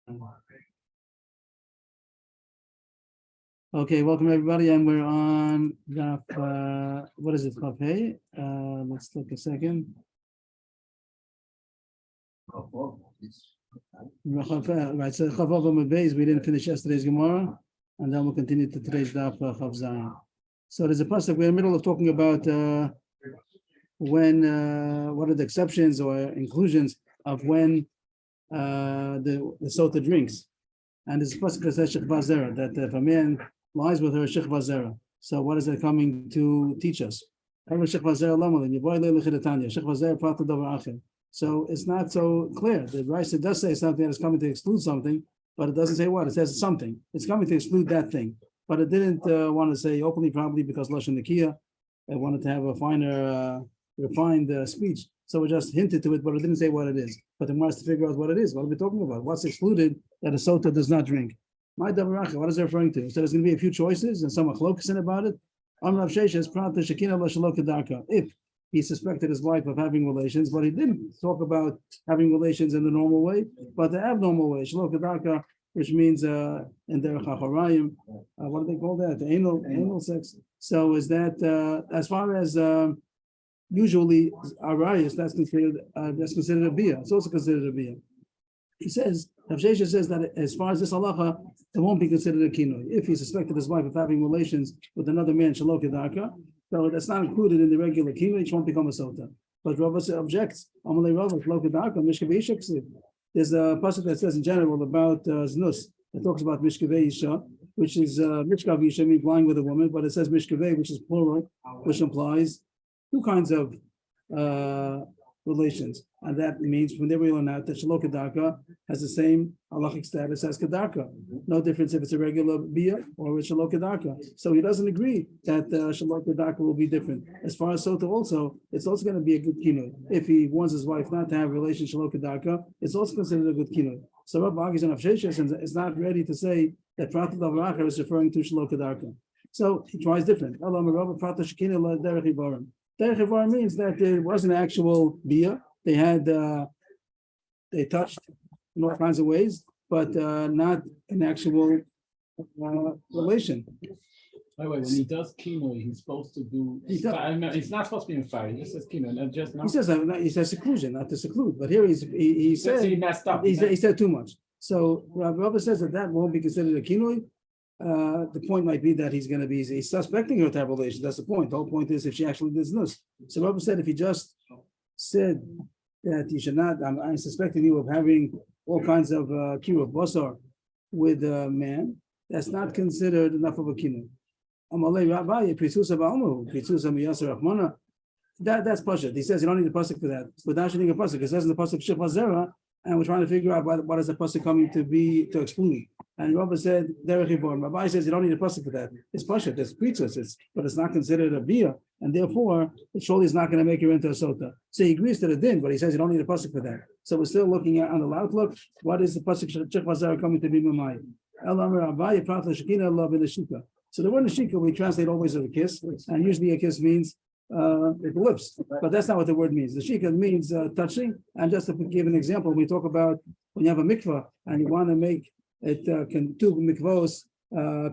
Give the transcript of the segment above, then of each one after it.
Okay, welcome everybody, and we're on what is it, Chaf Hey? Let's look a second. Right, so Chaf Beis, we didn't finish yesterday's Gemara, and then we'll continue to today's Daf Chaf Zayin. So there's a pasuk, we're in the middle of talking about when what are the exceptions or inclusions of when the sotah drinks. And there's a pasuk that says Shechva Zera, that if a man lies with her, Shechva Zera. So what is that coming to teach us? So it's not so clear. The Raisa does say something that is coming to exclude something, but it doesn't say what. It says something. It's coming to exclude that thing. But it didn't want to say openly, probably because Lashon Nakiya, it wanted to have a finer, refined speech. So it just hinted to it, but it didn't say what it is. But it wants to figure out what it is. What are we talking about? What's excluded that a sotah does not drink? My Davaracha, what is it referring to? So there's going to be a few choices and some achlokas about it. If he suspected his wife of having relations, but he didn't talk about having relations in the normal way, but the abnormal way, shalokadaka, which means in their chacharayim, what do they call that? The anal sex. So is that as far as usually arayis, that's considered a biyah. It's also considered a biyah. He says, Rav Shesha says that as far as this halacha, it won't be considered a kinoi. If he suspected his wife of having relations with another man, shalok kedarka, so that's not included in the regular kinoi, it won't become a sotah. But Rav objects, Amalei Rav, shalok kedarka, mishkavei isha ksiv. There's a pasuk that says in general about znus. It talks about mishkavei isha, which is mishkav isha, means lying with a woman, but it says mishkavei, which is plural, which implies two kinds of relations, and that means when they learn out that shalok kedarka has the same halachic status as kedarka. No difference if it's a regular biyah or it's shalok kedarka. So he doesn't agree that shalok kedarka will be different. As far as sotah also, it's also going to be a good kinoi. If he wants his wife not to have relations shalok kedarka, it's also considered a good kinoi. So Rabbi argues in Avsheshes is not ready to say that Prat Davaracha is referring to shalok kedarka. So he tries different. Derech Ivar means that there was an actual biyah. They had, they touched in all kinds of ways, but not an actual relation. By the way, when he does kino, he's supposed to do. He's not supposed to be in fire. He just says kino, not just. No? He says seclusion, not to seclude. But here he said he messed up. He said too much. So Rabbi says that won't be considered a kinoi. The point might be that he's suspecting her to have relations. That's the point. The whole point is if she actually did this. So Rabbi said if he just said that you should not, I'm suspecting you of having all kinds of kiruv basar with a man, that's not considered enough of a kinui. That's pasuk. He says you don't need a pasuk for that. Without needing a pasuk, it says in the pasuk Shechva Zera, and we're trying to figure out what is the pasuk coming to be to exclude. And Rabbi said, Derech Ivar. Rabbi says you don't need a pasuk for that. It's pasuk, it's preachers, but it's not considered a biyah, and therefore it surely is not going to make you into a sotah. So he agrees to the din, but he says you don't need a pasuk for that. So we're still looking at on the outlook. What is the pasuk Shechva Zera coming to be mamai? So the word neshika we translate always as a kiss, and usually a kiss means with the lips, but that's not what the word means. The shika means touching. And just to give an example, we talk about when you have a mikvah and you want to make it two mikvahs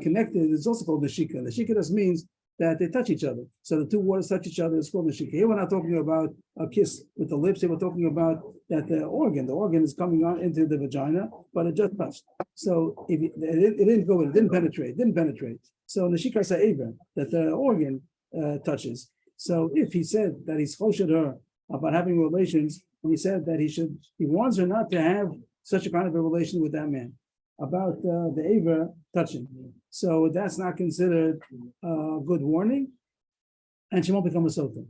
connected, it's also called the shika. The shika just means that they touch each other. So the two waters touch each other, it's called the shika. Here we're not talking about a kiss with the lips, here we're talking about that the organ is coming on into the vagina, but it just touched. So if it didn't go in, it didn't penetrate. So the shika sa'eva, that the organ touches. So if he said that he's choshed her about having relations, and he said that he warns her not to have such a kind of a relation with that man, about the Ava touching. So that's not considered a good warning, and she won't become a sotah.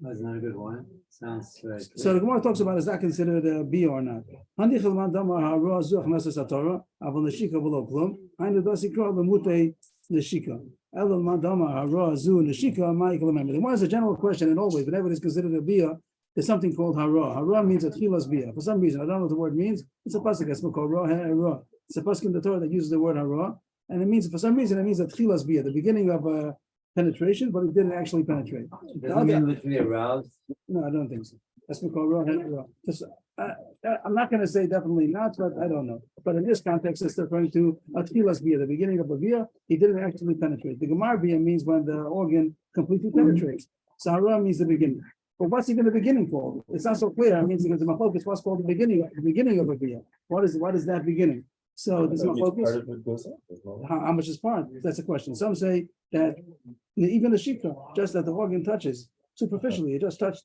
That's not a good warning. Sounds right. So the Gemara talks about is that considered a biyah or not? The one is a general question, and always, whenever it is considered a biyah, there's something called hara. Hara means a tchilas biyah. For some reason, I don't know what the word means. It's a pasuk that's called hara. It's a pasuk in the Torah that uses the word hara, and it means for some reason it means a tchilas biyah, the beginning of penetration, but it didn't actually penetrate. Doesn't mean literally aroused. No, I don't think so. That's called hara. I'm not gonna say definitely not, but I don't know. But in this context, it's referring to a tchilas bia, the beginning of a bia, he didn't actually penetrate. The gemar bia means when the organ completely penetrates. So hara means the beginning. But what's even the beginning for? It's not so clear. It means because the machlokas, what's called the beginning of a bia. What is that beginning? So this machlokas, how much is part? That's a question. Some say that even the shika, just that the organ touches superficially, it just touched.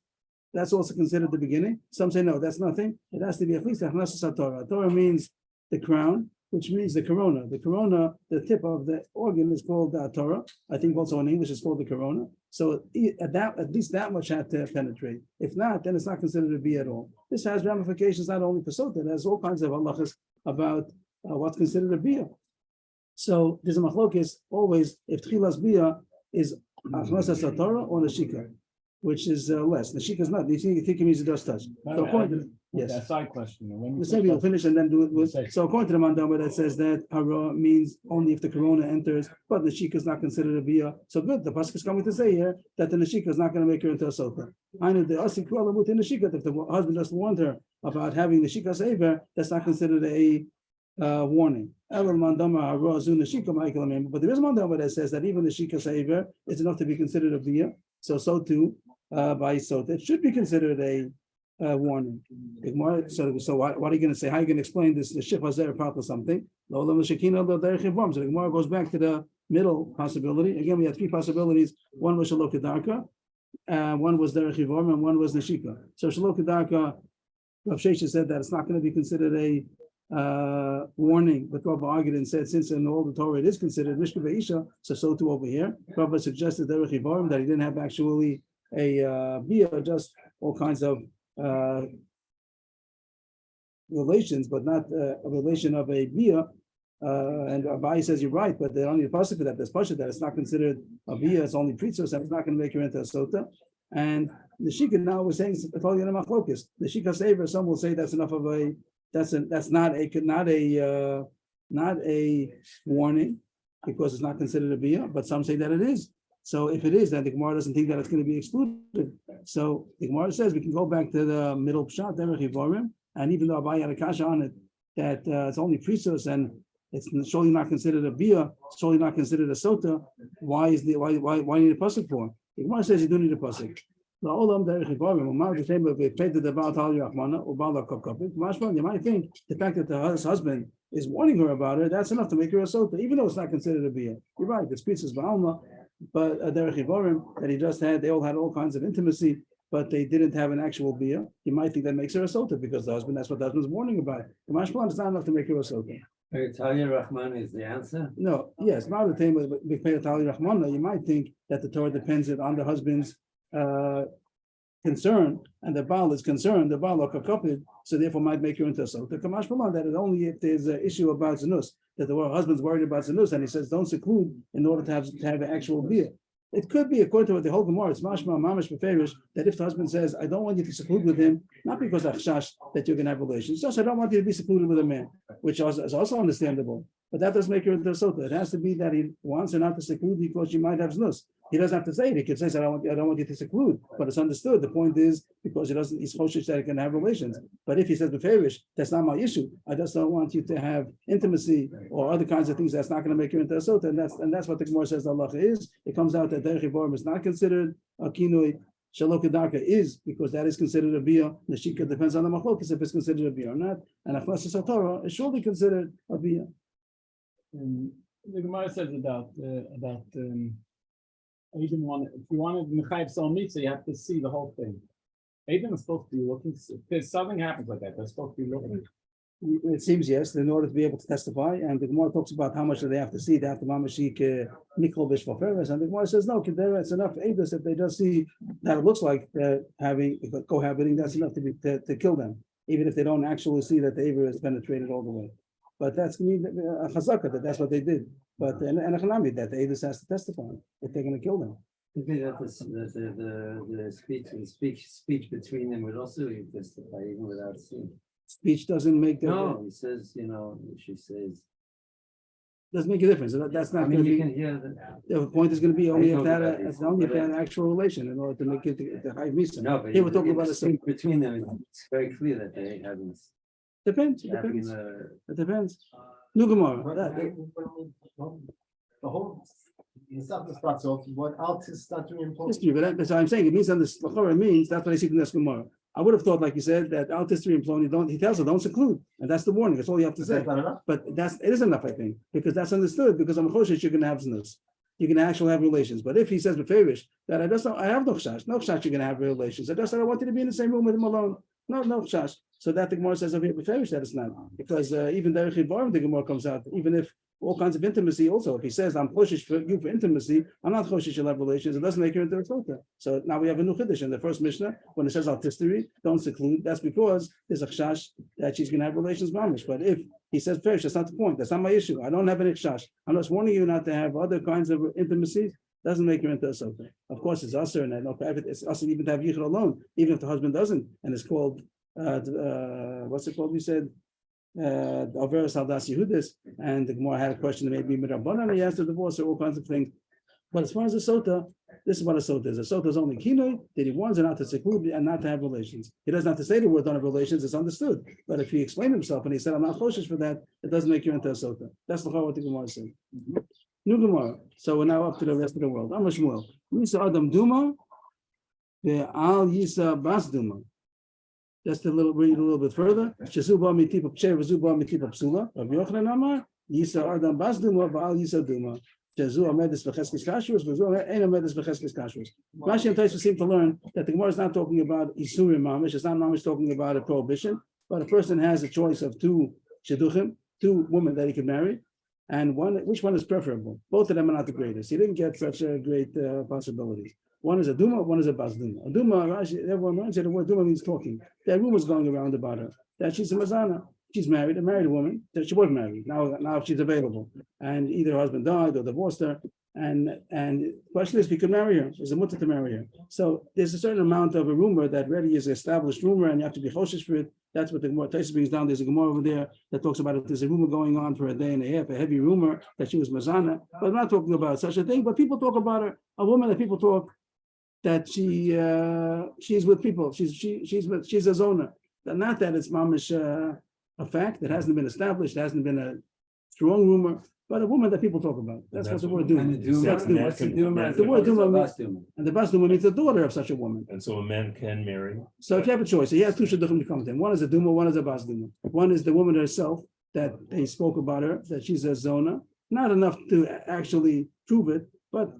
That's also considered the beginning. Some say no, that's nothing. It has to be at least a Torah. Torah means the crown, which means the corona. The corona, the tip of the organ is called the Torah. I think also in English it's called the corona. So at least that much had to penetrate. If not, then it's not considered to be at all. This has ramifications not only for sotah, it has all kinds of halachas about what's considered a bia. So there's a machlokes always if tchilas bia is achnasas Torah or neshika, which is less. Neshika is not. The neshika means it does touch. So according to yes, a side question. let's say we'll finish and then do it with. So according to the mandama that says that hara means only if the corona enters, but neshika is not considered a bia. So good. The pasuk is coming to say here that the neshika is not going to make her into a sotah. I know the asik kualamut in neshika. If the husband just warned her about having neshika saver, that's not considered a warning. But there is a mandama that says that even the shika saver is enough to be considered a bia. So too by sotah, it should be considered a warning. So what are you going to say? How are you going to explain this? The shif hazer part of something. So the Gemara goes back to the middle possibility. Again, we had three possibilities. One was shalok kedarka, one was derech yivom, and one was neshika. So shalok kedarka, Rav Shesha said that it's not going to be considered a warning, but Rabbi argued and said since in all the Torah it is considered Mishka Ve'isha, so too over here. Rabbi suggested Derech Yivarim that he didn't have actually a bia, just all kinds of relations, but not a relation of a bia. And Abai says you're right, but they only pasuk for that. There's pasuk that it's not considered a bia; it's only pritzos, and it's not going to make her into a sotah. And the shika now we're saying it's totally in a machlokus. The shika saver, some will say that's enough of a. That's not a warning because it's not considered a bia, but some say that it is. So if it is, then the Gemara doesn't think that it's going to be excluded. So the Gemara says we can go back to the middle pshat, and even though Abai had a kasha on it, that it's only prisos and it's surely not considered a bia, surely not considered a sotah. Why need a pasuk for? The Gemara says you do need a pasuk. You might think the fact that the husband is warning her about it, that's enough to make her a sotah, even though it's not considered a bia. You're right, it's pizzas ba'alma, but derech yivorim that he just had, they all had all kinds of intimacy, but they didn't have an actual bia. You might think that makes her a sotah because the husband, that's what the husband's warning about. The mashmalan is not enough to make her a sotah. Talia Rahman is the answer? No, yes, not the time of Talia Rahman. You might think that the Torah depends on the husband's concern, and the Baal is concerned, the Baal coupled, so therefore might make you into a sotah. Kamash Malan, that is only if there's an issue about zanus, that the husband's worried about zanus, and he says don't seclude in order to have an actual beer. It could be according to what the whole Gemara, it's mashma mamish beferish, that if the husband says, I don't want you to seclude with him, not because of chash that you're going to have relations, just I don't want you to be secluded with a man, which is also understandable. But that doesn't make her into a sotah. It has to be that he wants her not to seclude because she might have znus. He doesn't have to say it. He could say, I don't want you to seclude, but it's understood. The point is because he's choshish that he can have relations. But if he says beferish, that's not my issue. I just don't want you to have intimacy or other kinds of things that's not going to make you into a sotah. And that's what the Gemara says the halacha is. It comes out that derech yivorim is not considered a kinui. Shalok kedarka is because that is considered a bia. Neshika depends on the machlokas if it's considered a bia or not. And achnasas Torah is surely considered a bia. The Gemara says about Adam wanted, if you wanted Mechayev Sol Mitzvah, you have to see the whole thing. Adam is supposed to be looking. If something happens like that, they're supposed to be looking. It seems yes, in order to be able to testify, and the Gemara talks about how much do they have to see. They have to mamashik nikol b'shvaferes, and the Gemara says no, it's enough for Adus if they just see that it looks like they're having cohabiting. That's enough to kill them, even if they don't actually see that the Aver is penetrated all the way. But that's going to be a chazaka that's what they did. But and a chanami that the Adus has to testify if they're going to kill them. I think that the speech between them would also testify even without seeing. Speech doesn't make the. No, he says, she says, Doesn't make a difference. That's I not mean, going to you be, can hear the. the point is going to be only if talk that, about this, only if but, that actual relation in order to make it the high visa. No, but Here we're talking in about the a speech between them, it's very clear that they haven't. Depends, it having depends, the- it depends. New Gemara. The whole, it's not the spot, so what else is not doing important? History, but that's what I'm saying. It means on this Lachora means that's what I see from this Gemara. I would have thought, like you said, that alt history and Plony don't. He tells her don't seclude, and that's the warning. That's all you have to say. That's not enough. But it is enough, I think, because that's understood. Because I'm choshesh, you're going to have znus. You can actually have relations. But if he says beferish that I have no chash, you're going to have relations. I just said I want you to be in the same room with him alone. No chash. So that the Gemara says over here beferish that it's not, because even the Gemara comes out, even if all kinds of intimacy. Also, if he says I'm choshesh for you for intimacy, I'm not choshesh you'll have relations. It doesn't make you into a sotah. So now we have a new chiddush in the first Mishnah when it says alt history, don't seclude. That's because there's a chash that she's going to have relations mamish. But if he says perish, that's not the point. That's not my issue. I don't have any chash. I'm just warning you not to have other kinds of intimacies. Doesn't make you into a sotah. Of course, it's usher and it's usher even to have yichud alone, even if the husband doesn't. And it's called what's it called? We said. Averos Haldas Yehudis, and the Gemara had a question that maybe Mirabanan, he asked to divorce or all kinds of things. But as far as a sotah, this is what a sotah is. A sotah is only kinoi that he warns her not to seclude and not to have relations. He doesn't have to say the word don't have relations, it's understood. But if he explained himself and he said, I'm not choshesh for that, it doesn't make you into a sotah. That's the what the Gemara said. New Gemara. So we're now up to the rest of the world. Amar Shmuel. Yisa Adam Duma, the Al Yisa Bas Duma. Just a little read a little bit further. Shezuba mitipa pshe, Shezuba mitipa psula. Rav Yochanan Amar, Yisa Adam Bas Duma, Baal Yisa Duma. Shezu Amedis v'cheskes kashrus, Shezu Ein Amedis v'cheskes kashrus. Rashi and Tosfos seem to learn that the Gemara is not talking about isurim mamish. It's not mamish talking about a prohibition, but a person has a choice of two shidduchim, two women that he can marry, and which one is preferable? Both of them are not the greatest. He didn't get such a great possibility. One is a duma, one is a bas duma. A duma, Rashi, everyone learns that the word duma means talking. There are rumors going around about her that she's a mazana. She's married, a married woman. That she was married. Now she's available, and either her husband died or divorced her. And the question is, if he could marry her, is a mutter to marry her. So there's a certain amount of a rumor that really is an established rumor, and you have to be choshesh for it. That's what the Gemara Tosfos brings down. There's a Gemara over there that talks about it. There's a rumor going on for a day and a half, a heavy rumor that she was mazana. But I'm not talking about such a thing. But people talk about her, a woman that people talk that she's with people. She's a zona. Not that it's mamish a fact that hasn't been established, hasn't been a strong rumor, but a woman that people talk about. That's what the word duma. And the duma, That's duma. what's the duma? The word duma means, Bas duma. and the bas duma means the daughter of such a woman. And so a man can marry. So if you have a choice, he has two shidduchim to come to him. One is a duma, one is a bas duma. One is the woman herself that they spoke about her, that she's a zona. Not enough to actually prove it, but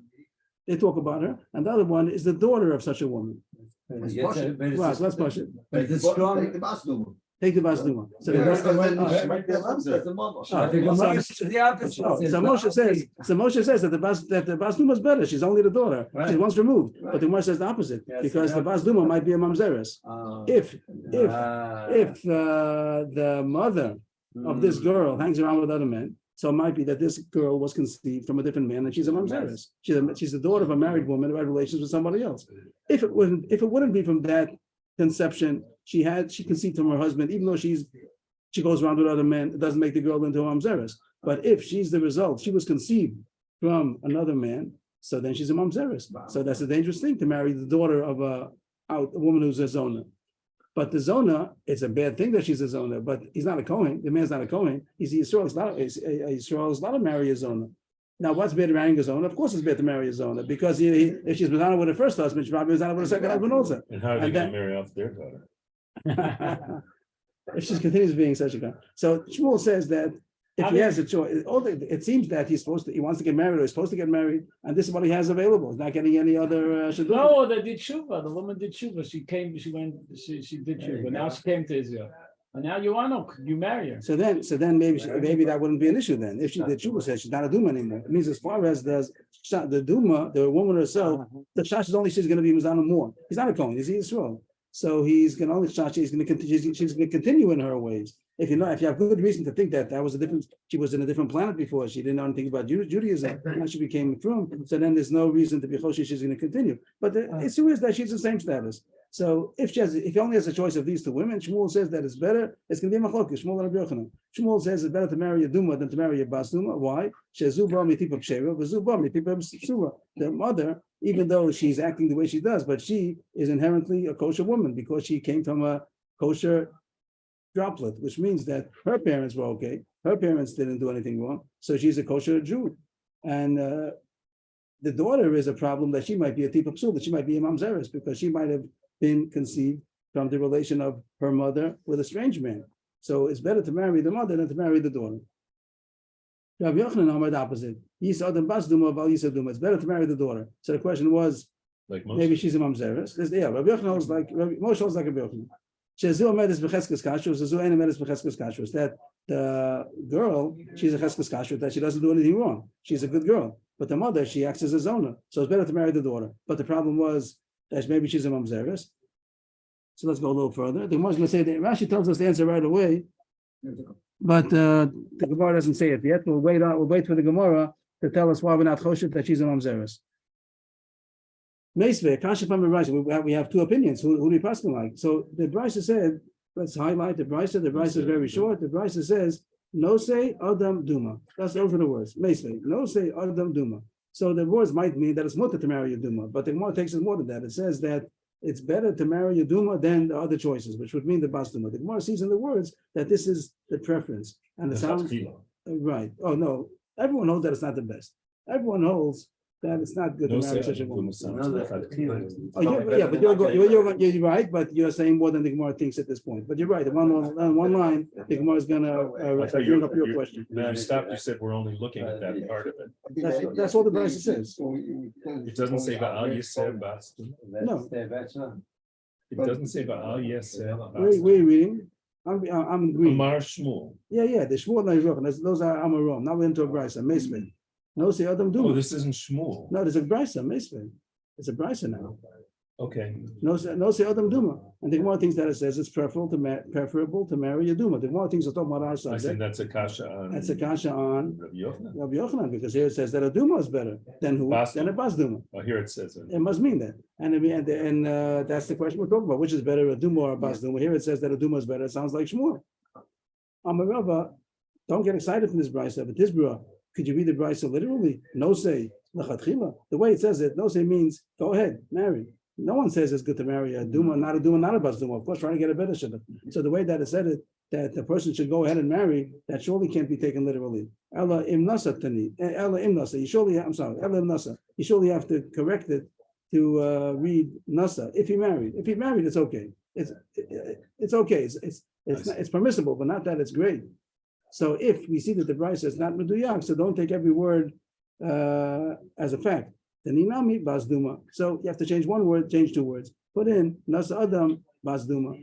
they talk about her. And the other one is the daughter of such a woman. But Let's it's- push it. but it's- Right, let's push it. But it's strong. Take the bus duma. Take the bas duma. So the That's the bas- one- oh, right there, that's the mother. I think so- it's the opposite. Oh, so Moshe says that the bas duma is better. She's only the daughter. Right. She's once removed. But Right. the Gemara says the opposite, Yes, because yeah. the bas duma might be a mamzeres. If the mother of this girl hangs around with other men, so it might be that this girl was conceived from a different man and she's a mamzeres. She's the daughter of a married woman who had relations with somebody else. If it wouldn't be from that conception, she conceived from her husband, even though she goes around with other men, it doesn't make the girl into a mamzeres. But if she's the result, she was conceived from another man, so then she's a mamzeres. So that's a dangerous thing to marry the daughter of a woman who's a zona. But the zona, it's a bad thing that she's a zona, but he's not a Kohen. The man's not a Kohen. He's Yisrael. Yisrael is not to marry a zona. Now, what's bad marrying a zona? Of course, it's bad to marry a zona, because if she's Mazana with her first husband, she's probably Mazana with her second husband also. And how are they And going to marry off their daughter? If she continues being such a guy. So Shmuel says that if he has a choice, it seems that he wants to get married, or he's supposed to get married, and this is what he has available. He's not getting any other shidduchim. No, they did tshuva. The woman did tshuva. She did tshuva. Now she came to Israel. And now you marry her. So then maybe that wouldn't be an issue then. If she did tshuva, says she's not a duma anymore. It means as far as the duma, the woman herself, the chash is only she's going to be mizana more. He's not a kohen. He's Yisrael. So he's going to only chash. She's going to continue in her ways. If you have good reason to think that was a different, she was in a different planet before. She didn't know anything about Judaism. Now she became from. So then there's no reason to be choshesh. She's going to continue. But the issue is that she's the same status. So if he only has a choice of these two women, Shmuel says that it's better. It's going to be a machlokes. Shmuel and Rabbi Yochanan. Shmuel says it's better to marry a duma than to marry a bas duma. Why? The mother, even though she's acting the way she does, but she is inherently a kosher woman because she came from a kosher droplet, which means that her parents were okay. Her parents didn't do anything wrong, so she's a kosher Jew. And the daughter is a problem that she might be a tipa psul, that she might be a mamzeres because she might have been conceived from the relation of her mother with a strange man. So it's better to marry the mother than to marry the daughter. Rabbi Yochanan Amar the opposite. It's better to marry the daughter. So the question was, Like most. maybe she's a mamzeres. Yeah, Rabbi Yochanan was like Moshe was like Rabbi Yochanan. That the girl, she's a cheskes kashrut, that she doesn't do anything wrong. She's a good girl. But the mother, she acts as a zona. So it's better to marry the daughter. But the problem was that maybe she's a mamzeres. So let's go a little further. The Gemara is going to say that Rashi tells us the answer right away, but the Gemara doesn't say it yet. We'll wait for the Gemara to tell us why we're not choshev that she's a mamzeres. Meisvei, Kasha from the Rashi. We have two opinions. Who do we pass them like? So the Brisa said, let's highlight the Brisa. The Brisa is very short. The Brisa says, no say Adam Duma. Those are the words. Meisvei, no say Adam Duma. So the words might mean that it's mutter to marry a Duma, but the Gemara takes it more than that. It says that it's better to marry a Duma than the other choices, which would mean the Bas Duma. The Gemara sees in the words that this is the preference. And it sounds right. Oh no, everyone knows that it's not the best. Everyone holds that it's not good to marry such a woman. Oh, yeah, but you're right, but you're saying more than the Gemara thinks at this point. But you're right. One line, the Gemara is going to bring up your question. When you stopped, you said we're only looking at that part of it. That's all the Brisa says. It doesn't say Ba'al Yiseh Bas. No. It doesn't say Ba'al Yiseh Bas. Where are you reading? I'm agreeing. Amar Shmuel. Yeah, the Shmuel and Avrohom. Those are Amorom. Now we're into a Brisa, Meisvei. No, say Adam Duma. Oh, this isn't Shmuel. No, there's a Brisa, Meisvei. It's a Brisa now. Okay. No, say Adam Duma. And the Gemara thinks that it says it's preferable to marry a Duma. The Gemara thinks it's talking about our I think subject. that's a kasha on. That's a kasha on Rabbi Yochanan. Rabbi Yochanan, because here it says that a Duma is better than who? Bas Than a Bas Duma. Oh, here it says it. It must mean that. And that's the question we're talking about. Which is better, a Duma or a Bas Duma? Here it says that a Duma is better. It sounds like Shmuel. Amarava, don't get excited from this Brisa, but this Brisa, could you read the Brisa literally? No say, l'chatchila. The way it says it, no say means go ahead, marry. No one says it's good to marry a Duma, not a Bas Duma. Of course, trying to get a better shidduch. So the way that it said it, that the person should go ahead and marry, that surely can't be taken literally. Ella im nasa tani. Ella im nasa. You surely, I'm sorry, Ella im nasa. You surely have to correct it to read nasa. If he married, it's okay. It's okay. It's permissible, but not that it's great. So if we see that the Brisa is not meduyak, so don't take every word as a fact. Then inami bas duma. So you have to change one word, change two words. Put in nasa adam bas duma.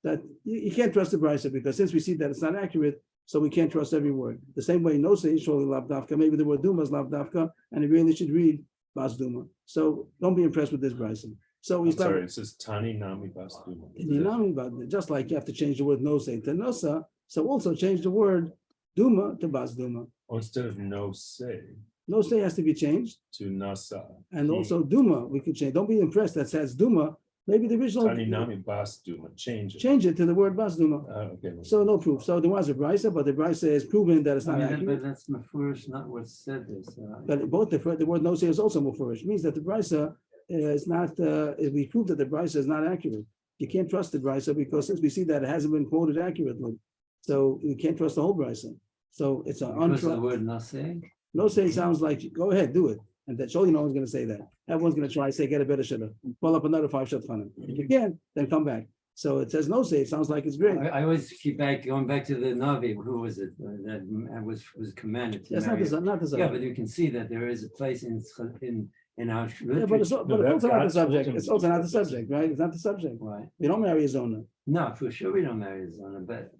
That you can't trust the Brisa because since we see that it's not accurate, so we can't trust every word. The same way no say surely lav dafka. Maybe the word duma is lav dafka, and it really should read bas duma. So don't be impressed with this Brisa. So we start. Sorry, it says Tani Nami Bas Duma. Just like you have to change the word no say to nosa, so also change the word duma to bas duma. Oh, instead of no say No say has to be changed, to Nasa. and also duma we could change. Don't be impressed that says duma. Maybe the original Tani Nami Bas Duma. Change it. change it to the word bas duma. Okay. So no proof. So there was a Brisa, but the Brisa is proven that it's not accurate. But that's mafurish, not what said this. But both the word no say is also mufurish. It means that the Brisa is not. We prove that the Brisa is not accurate. You can't trust the Brisa because since we see that it hasn't been quoted accurately, so you can't trust the whole Brisa. So it's an Because the untrust. word nase. No say sounds like go ahead, do it, and that's surely no one's going to say that. Everyone's going to try to say get a better shidduch, pull up another 5 shadchanim. If you can, then come back. So it says no say. It sounds like it's great. I always keep going back to the Navi. Who was it that was commanded to That's not marry? the Yeah, but you can see that there is a place in our. yeah, but it's also not the subject. It's also not the subject, right? It's not the subject. Why? We don't marry a zona. No, for sure we don't marry a zona, but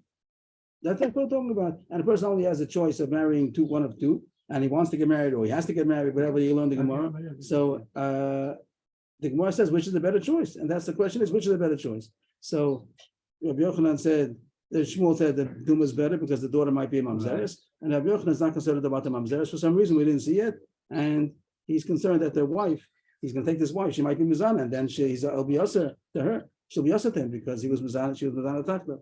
That's what we're talking about. And a person only has a choice of marrying one of two, and he wants to get married or he has to get married, whatever you learn the Gemara. So the Gemara says which is the better choice, and that's the question: is which is the better choice? So Rabbi Yochanan said that Shmuel said that Duma is better because the daughter might be a mamzeres, and Rabbi Yochanan is not concerned about the mamzeres for some reason we didn't see it, and he's concerned that their wife, he's going to take this wife, she might be mizana, and then it'll be usher to her. she'll be also then because he was Mizana, she was Mizana Takla.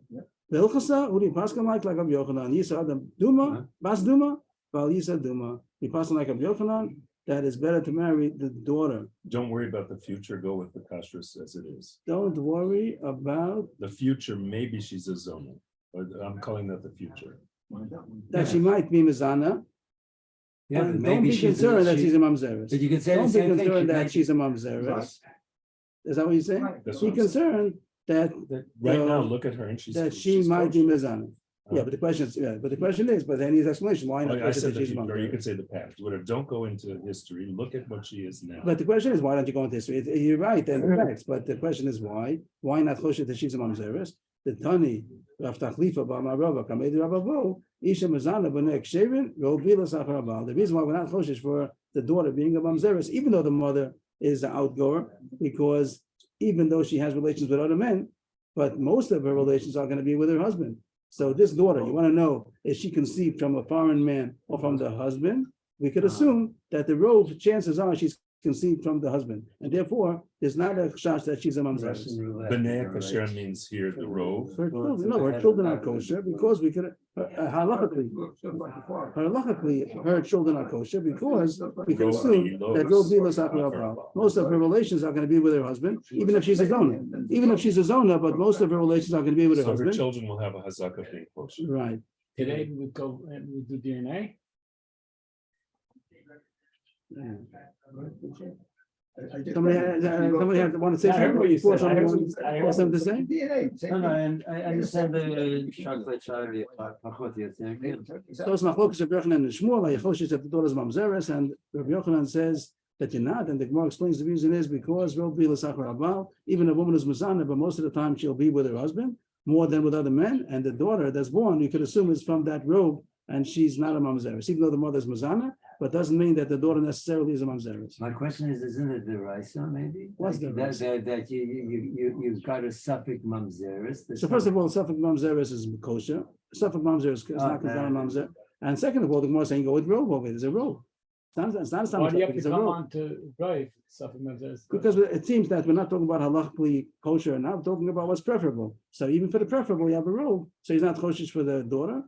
The Hilchasa, Uri Paskan like Rabbi Yochanan, Yisa Adam Duma, Bas Duma, Val Yisa Duma. He passed like Rabbi Yochanan, that it's better to marry the daughter. Don't worry about the future, go with the kashrus as it is. Don't worry about The future, maybe she's a zona, but I'm calling that the future. that she might be Mizana. Yeah, but And don't maybe be she's concerned that she's a mamzeres. But you can say the Don't be same thing. concerned she that might- she's a mamzeres. Is that what you're saying? That's Be what I'm saying. concerned that Right now, Uh, look at her and she's. she she's might be kosher. Mizana. Yeah, but the question is, but then his explanation, why not? I kosher said that the she's a future, or you mamzeres? could say the past, whatever, don't go into history, look at what she is now. But the question is, why don't you go into history? You're right, and facts, but the question is why? Why not kosher that she's a mamzeres? The Tani, Rav Tachlifa, Ba'marava, Kamedi Rabavo, Isha Mazana, B'nek Shevin, Rovila Sacharabal. The reason why we're not kosher is for the daughter being a mamzeres, even though the mother is an outgoer, because even though she has relations with other men, but most of her relations are going to be with her husband. So this daughter, you want to know, is she conceived from a foreign man or from the husband? We could assume that the robe, chances are she's conceived from the husband, and therefore there's not a shot that she's a mamzeres. Russian roulette, B'nei right? kasher means here the rove. Her children, no, her children are kosher because we could halachically, her children are kosher because we can assume that Ro Bila Sakura. Most of her relations are going to be with her husband, even if she's a zona. Even if she's a zona, but most of her relations are going to be with her So her husband. children will have a hazaka being kosher. Right. Today we go and we do DNA. Yeah. Somebody want to say I heard something what you before said. I heard somebody what- I heard wants something to say? DNA. same No, no, thing. and I understand the chocolate chai, pachot So it's machlokas of Yochanan and Shmuel. Yechoshes that the daughter's mamzeres, and Rabbi Yochanan says that you're not, and the Gemara explains the reason is because Ro Bila Sakura Abal, even a woman is mazana, but most of the time she'll be with her husband more than with other men, and the daughter that's born, you could assume is from that robe, and she's not a mamzeres, even though the mother's mazana, but doesn't mean that the daughter necessarily is a mamzeres. My question is, isn't it the Raisa maybe? What's the That, Raisa? that you've got a suffix mamzeris. So first of all, Suffolk mamzeres is kosher. Suffolk mamzeres is not considered a mamzer. And second of all, the Gemara is saying go with robe over it. There's a robe. It's not a Why do you have it's to a come robe. on to Brave? Because it seems that we're not talking about halachically kosher, now we're talking about what's preferable. So even for the preferable, you have a robe. So he's not kosher for the daughter,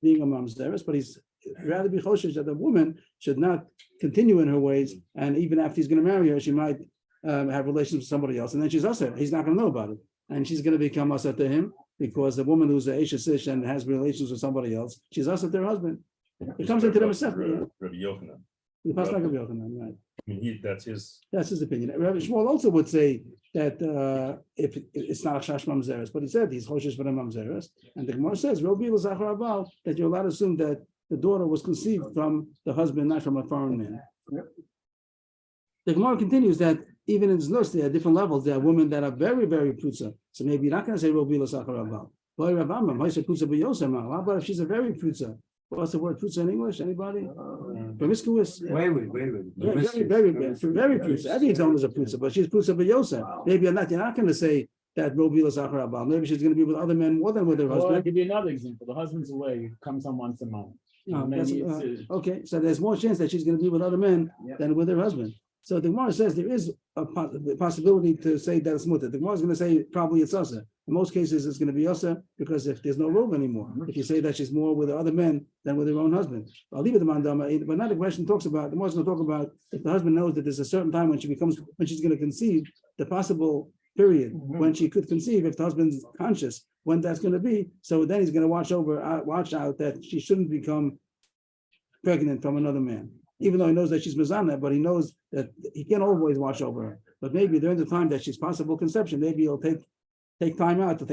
being a mamzeres, but he's rather be kosher that the woman should not continue in her ways, and even after he's going to marry her, she might have relations with somebody else, and then she's usher. He's not going to know about it, and she's going to become usher to him because the woman who's a Ish and has relations with somebody else, she's usher to her husband. It comes into the Masech. Rabbi Yochanan. The Pasuk of Yochanan, right? I mean, that's his. That's his opinion. Rabbi Shmuel also would say that if it's not a shash mamzeres, but he said he's choshesh for the mamzeres, and the Gemara says Ro Bila Zachar Abal, that you're allowed to assume that the daughter was conceived from the husband, not from a foreign man. The Gemara continues that even in Znus, there are different levels. There are women that are very, very prutza. So maybe you're not going to say Ro Bila Zachar Abal. How about if she's a very prutza? What's the word prutza in English? Anybody? Promiscuous. Wait. Yeah, very prutza. Every zone is a prutza, but she's prutza b'yosa. Maybe you're not going to say that Ro Bila Zachar Abal. Maybe she's going to be with other men more than with her Well, I'll husband. give you another example. The husband's away, he comes home once a month. No, And that's, maybe it's, okay, so there's more chance that she's going to be with other men than with her husband. So the Gemara says there is a possibility to say that it's mutter. The Gemara is going to say probably it's asa. In most cases, it's going to be asa because if there's no robe anymore, if you say that she's more with other men than with her own husband, I'll leave it to Mandama. But now the question talks about the Gemara is going to talk about if the husband knows that there's a certain time when she's going to conceive, the possible period when she could conceive, if the husband's conscious when that's going to be. So then he's going to watch out that she shouldn't become pregnant from another man. Even though he knows that she's Mazana, but he knows that he can't always watch over her. But maybe during the time that she's possible conception, maybe he'll take time out to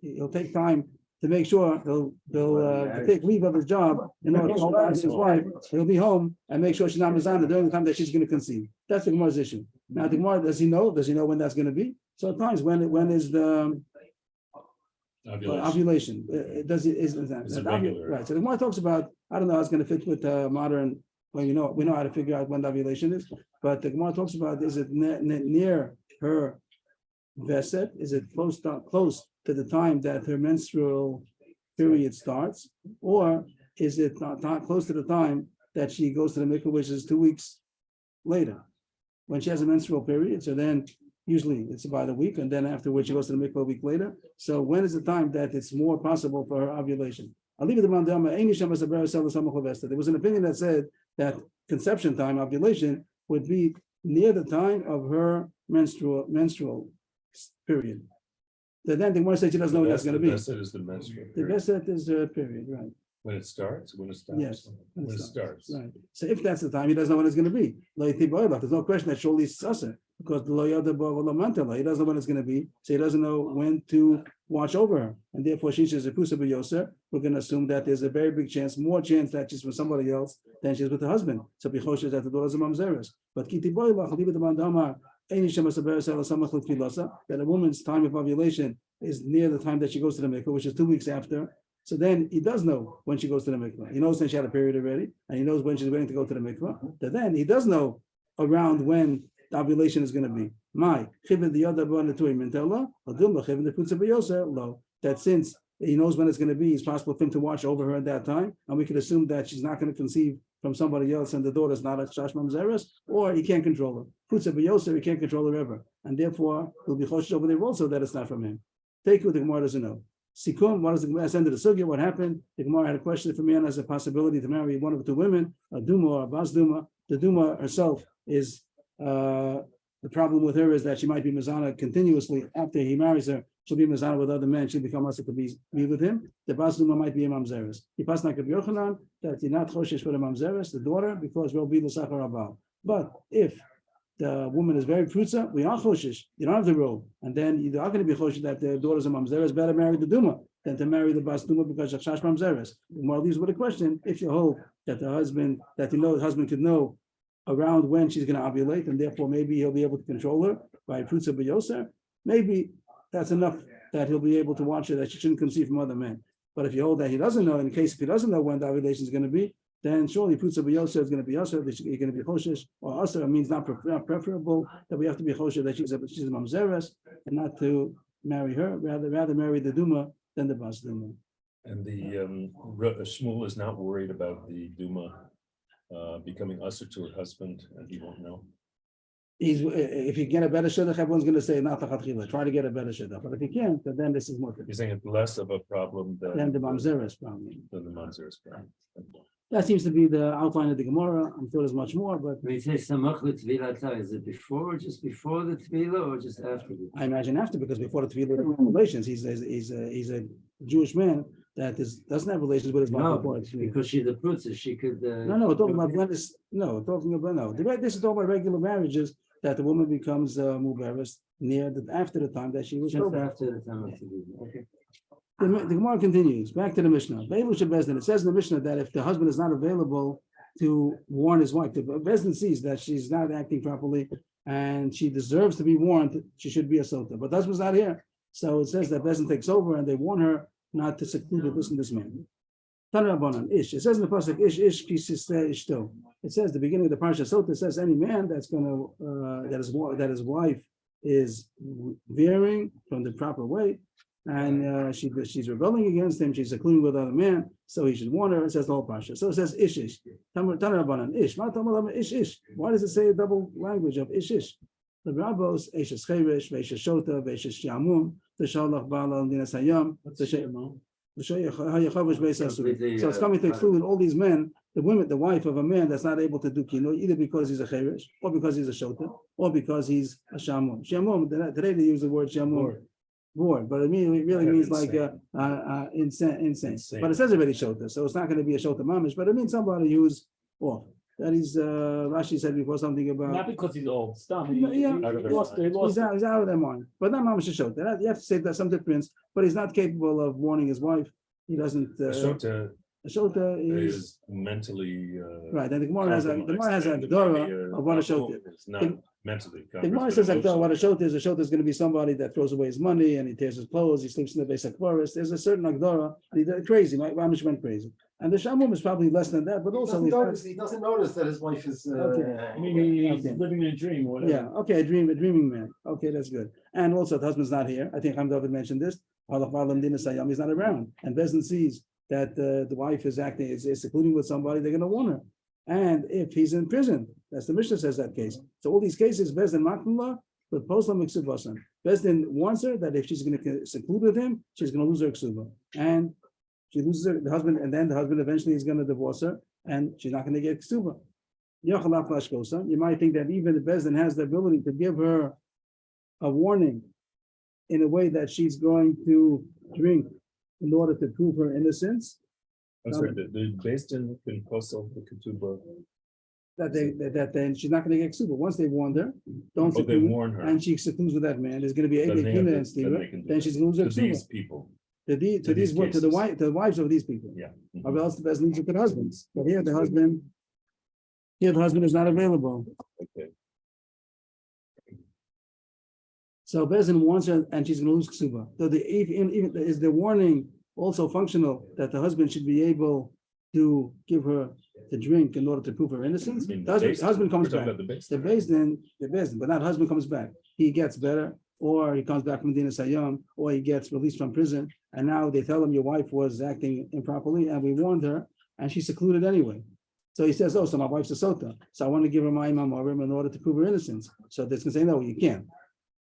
he'll take time to make sure he'll take leave of his job in order to hold on to his wife. He'll be home and make sure she's not Mazana during the time that she's going to conceive. That's the Gemara's issue. Now the Gemara, does he know when that's going to be? So at times when is the ovulation? Is that regular? right? So the Gemara talks about, I don't know how it's going to fit with modern. Well, we know how to figure out when the ovulation is, but the Gemara talks about, is it near her veset? Is it close to the time that her menstrual period starts? Or is it not close to the time that she goes to the mikveh, which is 2 weeks later? When she has a menstrual period, so then Usually it's about a week, and then afterwards she goes to the mikvah a week later. So when is the time that it's more possible for her ovulation? I'll leave it to Mandama. There was an opinion that said that conception time, ovulation, would be near the time of her menstrual period. Then the Gemara says she doesn't know when that's going to be. The best set is the menstrual The period. best set is her period, right? When it starts, when it stops. Yes. When it starts. Right. So if that's the time, he doesn't know when it's going to be. There's no question that surely it's sasa, because the he doesn't know when it's going to be, so he doesn't know when to watch over her, and therefore she says we're going to assume that there's a very big chance, more chance that she's with somebody else than she's with her husband. So bichoshes that the daughter's a mamzeres. But kiti boilach leave it to mandama that a woman's time of ovulation is near the time that she goes to the mikvah, which is 2 weeks after. So then he does know when she goes to the mikvah. He knows when she had a period already, and he knows when she's waiting to go to the mikvah. But then he does know around when the ovulation is going to be. That since he knows when it's going to be, it's possible for him to watch over her at that time, and we could assume that she's not going to conceive from somebody else, and the daughter's not a shash mamzeres, or he can't control her. He can't control her ever, and therefore he'll be choshesh over there also that it's not from him. Take what the Gemara doesn't know. Sikum, what is the Gemara end of the sugya? What happened? The Gemara had a question if a man has a possibility to marry one of the two women, a duma or a bas duma. The duma herself is the problem with her is that she might be mizana continuously after he marries her. She'll be mizana with other men. She'll become also to be with him. The bas duma might be a mamzeres. He passed like a Yochanan that you're not choshesh for the mamzeres, the daughter, because we'll be the sachar abal. But if the woman is very prutza, we are choshesh. You don't have the role, and then you are going to be choshesh that the daughter's a mamzeres. Better marry the duma than to marry the bas duma because of shash mamzeres. The Gemara leaves with a question: if you hold that the husband, that you know the husband could know around when she's going to ovulate, and therefore maybe he'll be able to control her by prutza b'yoser, maybe that's enough that he'll be able to watch her that she shouldn't conceive from other men. But if you hold that he doesn't know, in case if he doesn't know when the ovulation is going to be, then surely prutza b'yoser is going to be usher, that you're going to be choshesh, or usher means not preferable, that we have to be choshesh that she's a mamzeres, and not to marry her, rather marry the duma than the bas duma. And the Shmuel is not worried about the Duma becoming usher to her husband, and he won't know. If you get a better shidduch, everyone's going to say not lachatchila. Try to get a better shidduch. But if you can't, then this is more. You're saying it's less of a problem Than the mamzeres problem. Than the mamzeres problem. That seems to be the outline of the Gemara. I'm sure there's much more, but When you say samach l'tvilata, is it before or just before the tvila or just after the? I imagine after, because before the Tvila relations, he's a Jewish man that doesn't have relations with his wife No, before the Tvila. because she's a prutza, she could. No, we're talking about when this. No, we're talking about no. This is talking about regular marriages that the woman becomes mubaris after the time that she was Just sober. after the time of tvila. Okay. The Gemara continues back to the Mishnah. It says in the Mishnah that if the husband is not available to warn his wife, the Bezdin sees that she's not acting properly and she deserves to be warned, she should be a sotah. But the husband's not here, so it says that Bezdin takes over and they warn her not to seclude or listen to this man. Ish. It says in the pasuk ish ishto. It says the beginning of the parsha sotah says any man that's going to that his wife is veering from the proper way. And she's rebelling against him. She's secluding with other man, so he should warn her. It says the whole parsha. So it says ish ish. Ish. Why does it say a double language of ish ish? The rabbos ish is cheresh, veish is shota, veish is yamum, v'shalach ba'al dinas hayam. So it's coming to exclude all these men, the women, the wife of a man that's not able to do kino, either because he's a cheresh, or because he's a shota, or because he's a shamum. Shamum. Today they use the word shamum. Bored, but it really means like insane. But it says already shota, so it's not going to be a shota mamish, but it means somebody who's off. That is, Rashi said before something about. Not because he's old. Stop. Yeah, He lost. He's out of their mind, but not mamish a shota. You have to say there's some difference, but he's not capable of warning his wife. He doesn't. Shota A shota is mentally right. And the Gemara has a Gedora of what a shota is. Not mentally. The Gemara says like what a shota is. A shota is going to be somebody that throws away his money and he tears his clothes. He sleeps in the basic forest. There's a certain Agdora. He's crazy. My Amish went crazy. And the Shamum is probably less than that, but also He doesn't notice that his wife is. Maybe he's living in a dream or whatever. yeah. Okay, a dreaming man. Okay, that's good. And also the husband's not here. I think Ham David mentioned this. He's not around, and Bezdin sees that the wife is secluding with somebody. They're going to warn her. And if he's in prison, that's the Mishnah says that case. So all these cases, Bezdin Maknullah, but poslam iksubasan. Bezdin warns her that if she's going to seclude with him, she's going to lose her ksuba, and she loses the husband, and then the husband eventually is going to divorce her, and she's not going to get ksuba. You might think that even the Bezdin has the ability to give her a warning in a way that she's going to drink in order to prove her innocence. I'm sorry, the based in Kosovo, the ketubah, That then she's not going to get ksuba. Once they warned her, don't oh, they seclude, warn her. and she secludes with that man. There's going to be a Then they have kina to- and then stealer. they can do Then it. she's going to lose her To ksuba. these people, To these the cases. wife, to the wives of these people. yeah. Mhm. Or else the best leads with the husbands. But here the husband is not available. Okay. So Bezin warns her, and she's going to lose ksuba. So even is the warning also functional that the husband should be able to give her the drink in order to prove her innocence? I mean, The husband comes we're talking back. about the base. The Bezdin, but not husband comes back. He gets better, or he comes back from Dina Sayyam, or he gets released from prison. And now they tell him your wife was acting improperly, and we warned her, and she's secluded anyway. So he says, oh, so my wife's a sotah. So I want to give her my imam in order to prove her innocence. So this can say, no, you can't.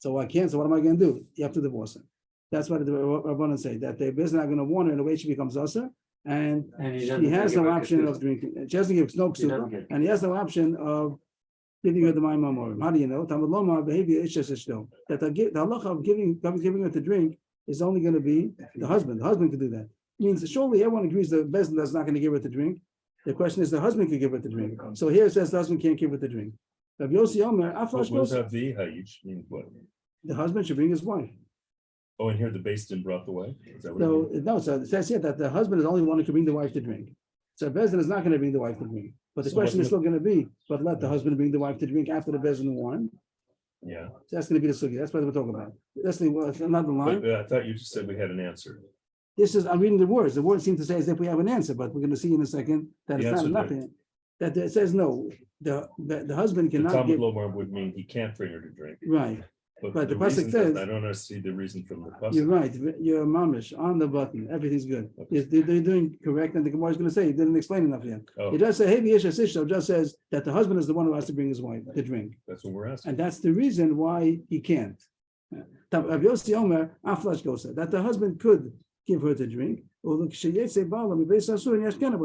So I can't. So what am I going to do? You have to divorce her. That's what the Rabbanan say, that the Bezdin are going to warn her in a way she becomes usher, and And he she doesn't has give no her option ketubah. of drinking. She doesn't give no He doesn't ksuba, get- and he has no option of giving her the Mayim Amorim. How do you know? Talmud Lomar behavior is just that the halacha of giving her to drink is only going to be the husband. The husband can do that. Means surely everyone agrees the Bezdin is not going to give her to drink. The question is the husband can give her to drink. So here it says the husband can't give her to drink. Rabbi Yossi Omer, What was that the Hayish mean what? the husband should bring his wife. Oh, and here the based in brought the wife? Is that what you So mean? no, so it says here that the husband is the only one who can bring the wife to drink. So Bezdin is not going to bring the wife to drink. But the So question is wasn't still going to be, but let the husband bring the wife to drink after the Bezdin warned. Yeah, So that's going to be the sugi. That's what we're talking about. That's another line. but I thought you just said we had an answer. This is, I'm reading the words. The words seem to say as if we have an answer, but we're going to see in a second that The it's not answer nothing. That it says no, the husband The cannot Talmud give, Lomar would mean he can't bring her to drink. right. But But the the pasuk reason doesn't- says- I don't see the reason from the You're pasuk. right. You're mamish on the button. Everything's good. Okay. They're doing correct. And the Gemara is going to say, he didn't explain enough yet. Oh, It does say, hey, it just says that the husband is the one who has to bring his wife to drink. that's what we're asking. And that's the reason why he can't. Rabbi Yossi Omer, Aflash Gosa, that the husband could give her to drink. Or when the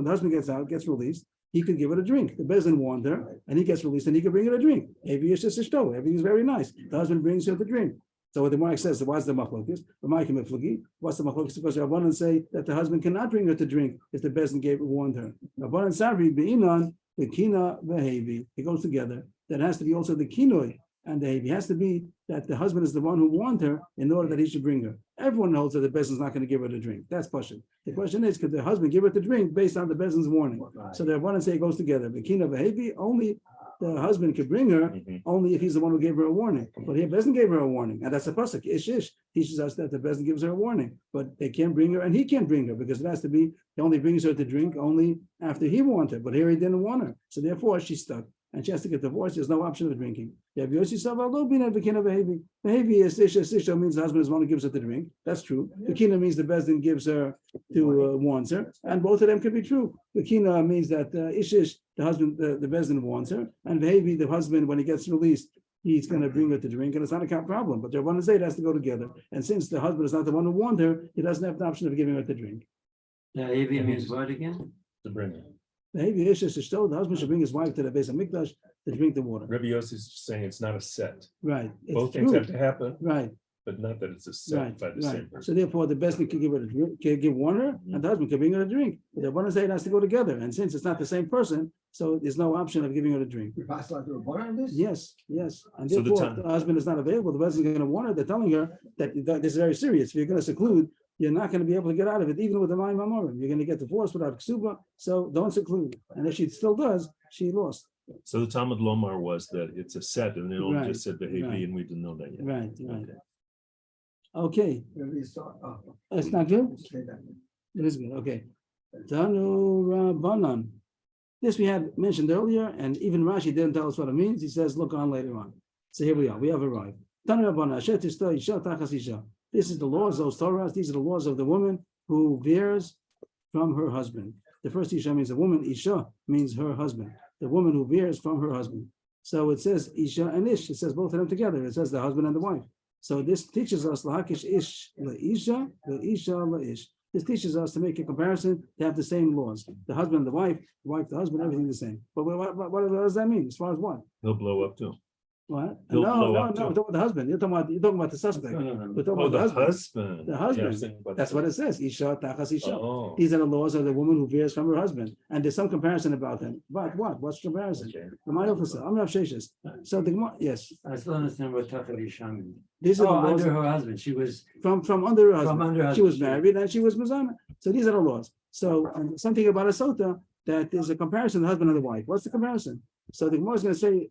husband gets out, gets released, he could give her a drink. The Bezdin warned her, and he gets released, and he could bring her a drink. Everything's very nice. The husband brings her the drink. So what the Mark says, what's the machlokes? What's the machlokes? Because Rabbanan say that the husband cannot bring her to drink if the Bezdin warned her. Rabbanan Savri be'inan the kina vehevi. It goes together. That has to be also the kinoi and the hevi. It has to be that the husband is the one who warned her in order that he should bring her. Everyone knows that the Bezdin is not going to give her the drink. That's pashut. The question is, could the husband give her the drink based on the Bezdin's warning? So the Rabbanan say it goes together. The kina vehevi, only the husband could bring her Mhm. only if he's the one who gave her a warning. But here, Bezdin gave her a warning, and that's a pasuk. Ish teaches us that the Bezdin gives her a warning, but they can't bring her, and he can't bring her because it has to be he only brings her to drink only after he warned her. But here he didn't want her, so therefore she's stuck, and she has to get divorced. There's no option of drinking. Behavior is isha means the husband is the one who gives her the drink. That's true. The kina means the Bezdin gives her to warns her, and both of them can be true. The kina means that ishish, the husband, the Bezdin warns her, and behavior, the husband, when he gets released, he's going to bring her to drink, and it's not a problem. But the one say it has to go together. And since the husband is not the one who warned her, he doesn't have the option of giving her to drink. Yeah, Avi means what again? To bring her. Behavior is just the husband should bring his wife to the base of Mikdash to drink the water. Rabbi Yossi is saying it's not a set. Right. It's Both things true. have to happen, Right. but not that it's a set Right, by the right. same So person. therefore, the best can give her a drink, can give one her, and the husband can bring her a drink. But the one say it has to go together, and since it's not the same person, so there's no option of giving her a drink. We pass like a report on this? Yes, yes, and So the therefore, time- the husband is not available. The husband is going to warn her. They're telling her that this is very serious. If you're going to seclude, you're not going to be able to get out of it, even with the Mayim Amorim. You're going to get divorced without ksuba. So don't seclude. And if she still does, she lost. So the Talmud Lomar was that it's a set, and they only Right, just said behavior, right. and we didn't know that yet. Right, right. Okay. Okay, Maybe it's not- oh, that's not good. say that. It is good, okay. Tanu Rabbanan. This we had mentioned earlier, and even Rashi didn't tell us what it means. He says, look on later on. So here we are, we have arrived. Tanu Rabbanan, Asher tishta isha tachas isha. This is the laws, those Torahs, these are the laws of the woman who veers from her husband. The first isha means a woman, isha means her husband. The woman who veers from her husband. So it says Isha and Ish. It says both of them together. It says the husband and the wife. So this teaches us Lahakish Ish Isha, the Isha Ish. This teaches us to make a comparison to have the same laws. The husband and the wife, the husband, everything the same. But what does that mean? As far as what? He'll blow up too. What? He'll No, blow no, up no. too. We're talking about the husband. You're talking about the suspect. No. We're talking Oh, about the husband. husband. The Yeah, husband. I was thinking about That's what it says. Isha Tachas Isha. Oh, These are the laws of the woman who bears from her husband. And there's some comparison about them. But what? What's the comparison? okay. The my officer. I'm not Sheshes. So the Gemara, yes. I still understand what Tachal Isha means. These are the Oh, laws under her husband, she was from under her from husband. under her. She was husband. married and she was Mazana. So these are the laws. So something about a sotah that is a comparison of the husband and the wife. What's the comparison? So the Gemara is going to say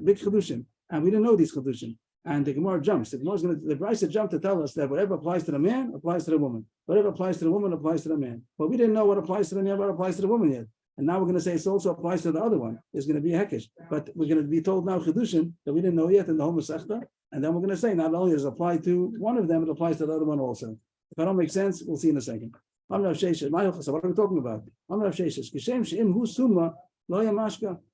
big chedushim, and we didn't know these chedushim. And the Gemara jumps. The Gemara is going to the Brisa jump to tell us that whatever applies to the man applies to the woman. Whatever applies to the woman applies to the man. But we didn't know what applies to the man, what applies to the woman yet. And now we're going to say it also applies to the other one. It's going to be a hekesh. But we're going to be told now chedushim that we didn't know yet in the whole Masechta. And then we're going to say not only does it apply to one of them, it applies to the other one also. If that don't make sense, we'll see in a second. I'm not Sheshes. What are we talking about? I'm not Sheshes.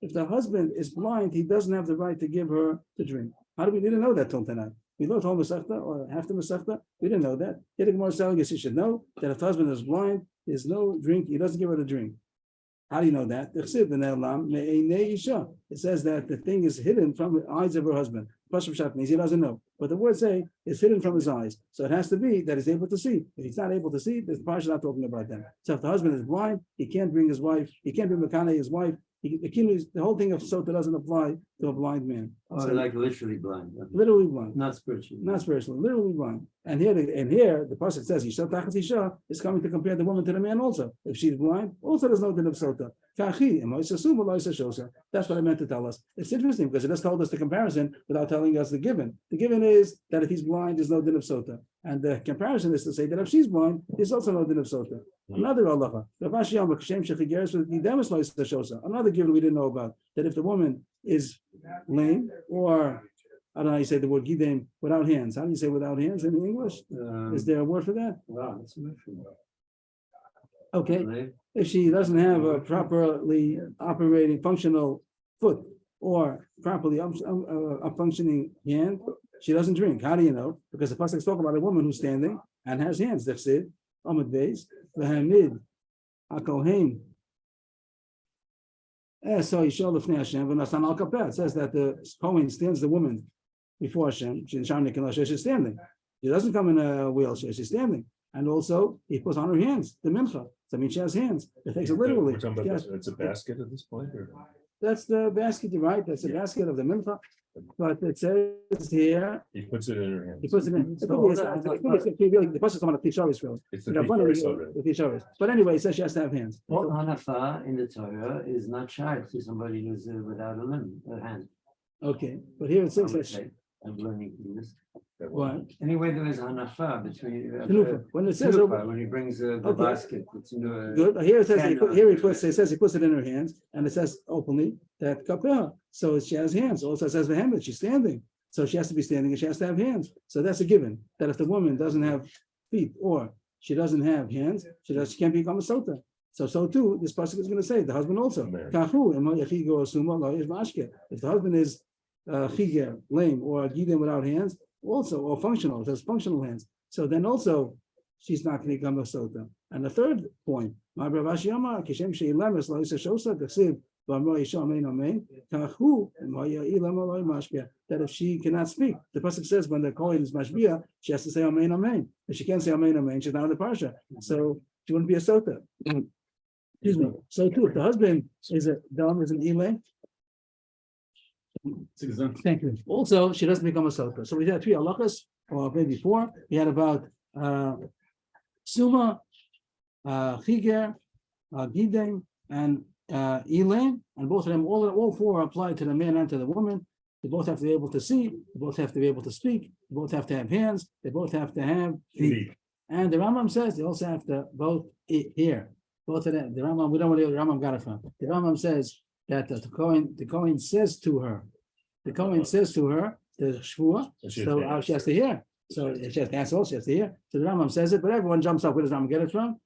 If the husband is blind, he doesn't have the right to give her to drink. How do we didn't know that till tonight? We learned whole Masechta or half the Masechta. We didn't know that. Here the Gemara is telling us you should know that if the husband is blind, there's no drink. He doesn't give her the drink. How do you know that? It says that the thing is hidden from the eyes of her husband. Pashut means he doesn't know. But the word say is hidden from his eyes. So it has to be that he's able to see. If he's not able to see, the Parsha not talking about that. So if the husband is blind, he can't bring his wife, he can't bring Mekane, his wife. The whole thing of sotah doesn't apply to a blind man. Oh, So, like literally blind. literally blind. Not spiritually. Not spiritually, literally blind. And here the pasuk says Isha Tachas Isha is coming to compare the woman to the man also. If she's blind, also there's no din of sotah. That's what I meant to tell us. It's interesting because it just told us the comparison without telling us the given. The given is that if he's blind, there's no din of sotah. And the comparison is to say that if she's blind, there's also no din of sotah. Another halacha. Another given we didn't know about, that if the woman is lame, or I don't know how you say the word gidem, without hands. How do you say without hands in English? Is there a word for that? Wow, that's a mission. Okay. Right? If she doesn't have a properly operating functional foot or properly a functioning hand, she doesn't drink. How do you know? Because the pasuk is talking about a woman who's standing and has hands. That's it. Amud Beis, v'hamid hakohen. So Yishol lefnei Hashem v'nasan al kapeh. It says that the Kohen stands the woman before Hashem. She's standing. She doesn't come in a wheelchair. She's standing. And also, he puts on her hands, the mincha. So that means she has hands. It takes it literally. We're talking She about has- it's a basket at this point, or? That's the basket, you're right? That's the basket of the mincha. But it says here, He puts it in her hands. he puts it in. The person is on a tisharis really. It's the The Rabbanan Bikuris is already. the tisharis. But anyway, it says she has to have hands. Well, Hanafa in the Torah is not shy to somebody who's without a limb, a hand. Okay, but here it I says would that. say. I'm learning from this. That What? one. Anyway, there is Hanafa between. Tenufa. When it says over, When he brings the Okay. basket, it's in a. good. Here it says Cannot. here it says he puts it in her hands, and it says openly that kapeh. So she has hands. Also it says the hand, she's standing. So she has to be standing and she has to have hands. So that's a given. That if the woman doesn't have feet or she doesn't have hands, she can't become a sotah. So too, this pasuk is going to say the husband also. Amen. If the husband is chiger, lame, or gidem without hands, also, or functional, it has functional hands. So then also, she's not going to become a sotah. And the third point, that if she cannot speak, the pasuk says when the kohen is mashbia, she has to say amen, amen. If she can't say amen, amen, she's not in the parsha. So she wouldn't be a sotah. Excuse me. So too, if the husband is a dom, is an elay. Thank you. Also, she doesn't become a sotah. So we had 3 halachas, or maybe 4. We had about suma, chiger, gidem, and elaim, and both of them, all 4 apply to the man and to the woman. They both have to be able to see. They both have to be able to speak. They both have to have hands. They both have to have feet. And the Rambam says they also have to both hear. Both of them. The Rambam, we don't know where the Rambam got it from. The Rambam says that the Kohen says to her, the shvua, so she has to hear. So she has to answer also, she has to hear. So the Rambam says it, but everyone jumps up. Where does Rambam get it from?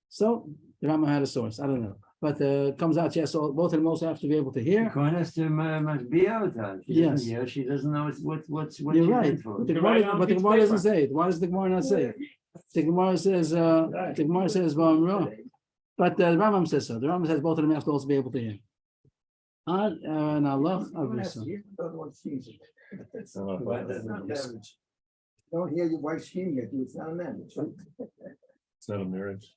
So the Rambam had a source. I don't know. but comes out, yes, so both of them also have to be able to hear. Must be out. Yes. She doesn't know what You're she right, did for. but the You're right Gemara, on but the piece of Gemara doesn't paper. say it. Why does the Gemara not say it? The Gemara says, V'amro. But the Rambam says so. The Rambam says both of them have to also be able to hear. And Allah, Don't hear your wife screaming at you, it's not a marriage. It's not a marriage.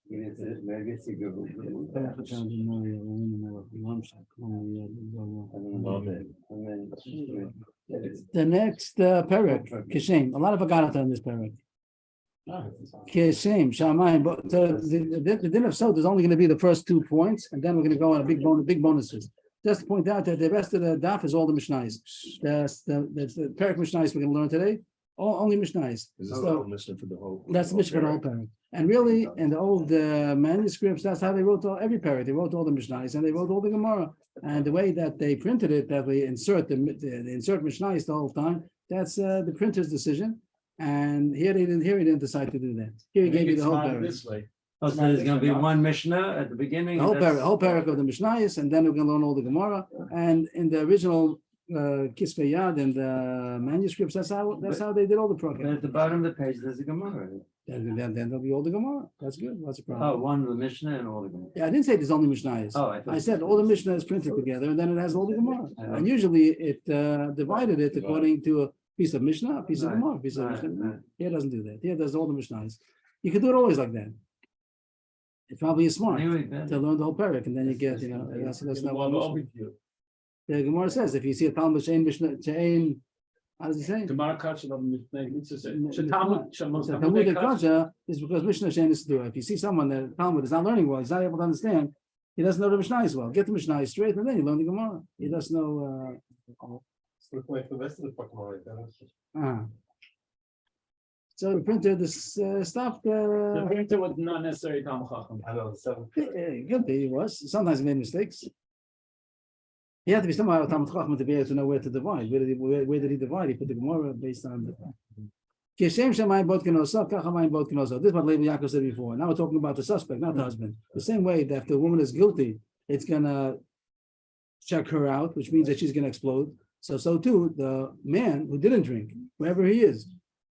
The next parak, Kishem. A lot of Agarata in this parak. Kishem, Shamayim. But the din of Sotah is only going to be the first 2 points, and then we're going to go on a big bonuses. Just to point out that the rest of the daf is all the Mishnayos. The parak Mishnayos we're going to learn today. Only Mishnayos. Is this So the Mishnah for the whole? that's the Mishnah for the whole parak. And really, in the old manuscripts, that's how they wrote every parak. They wrote all the Mishnayos and they wrote all the Gemara. And the way that they printed it, that we insert the insert Mishnayos the whole time, that's the printer's decision. And here he didn't decide to do that. Here he gave you the whole parak. This way. Oh, so there's gonna be one Mishnah at the beginning. The whole parak of the Mishnayos, and then we're going to learn all the Gemara. And in the original Kisvei Yad and the manuscripts, that's how they did all the But program. at the bottom of the page, there's a Gemara. Then there'll be all the Gemara. That's good. What's the Oh, problem? one the Mishnah and all the Gemara. Yeah, I didn't say there's only Mishnayos. Oh, I said all the Mishnah is printed together, and then it has all the Gemara. And usually it divided it according to a piece of Mishnah, a piece of Right, Gemara, a piece of right, Mishnah. right. Here it doesn't do that. Here does all the Mishnahs. You can do it always like that. It probably is smart Anyway, to learn the whole parak, and then you get, that's not Well, what Mishnah. The Gemara says if you see a Talmud Shein Mishnah Shein, how does he say? Gemara Kasha of Mishnah. The Talmudic Kasha is because Mishnah Shein is to do it. If you see someone that Talmud is not learning well, he's not able to understand, he doesn't know the Mishnah as well. Get the Mishnah straight, and then you learn the Gemara. He doesn't know. So the printer, this stuff. The printer was not necessarily Talmud Chacham. I know, so. Guilty he was. Sometimes he made mistakes. He had to be somehow Talmud Chacham to be able to know where to divide. Where did he divide? He put the Gemara based on the. Kishem Shemayim Bot Kenosa, Kachamayim Bot Kenosa. This is what Levi Yaakov said before. Now we're talking about the suspect, not the husband. The same way that if the woman is guilty, it's gonna check her out, which means that she's gonna explode. So too, the man who didn't drink, wherever he is,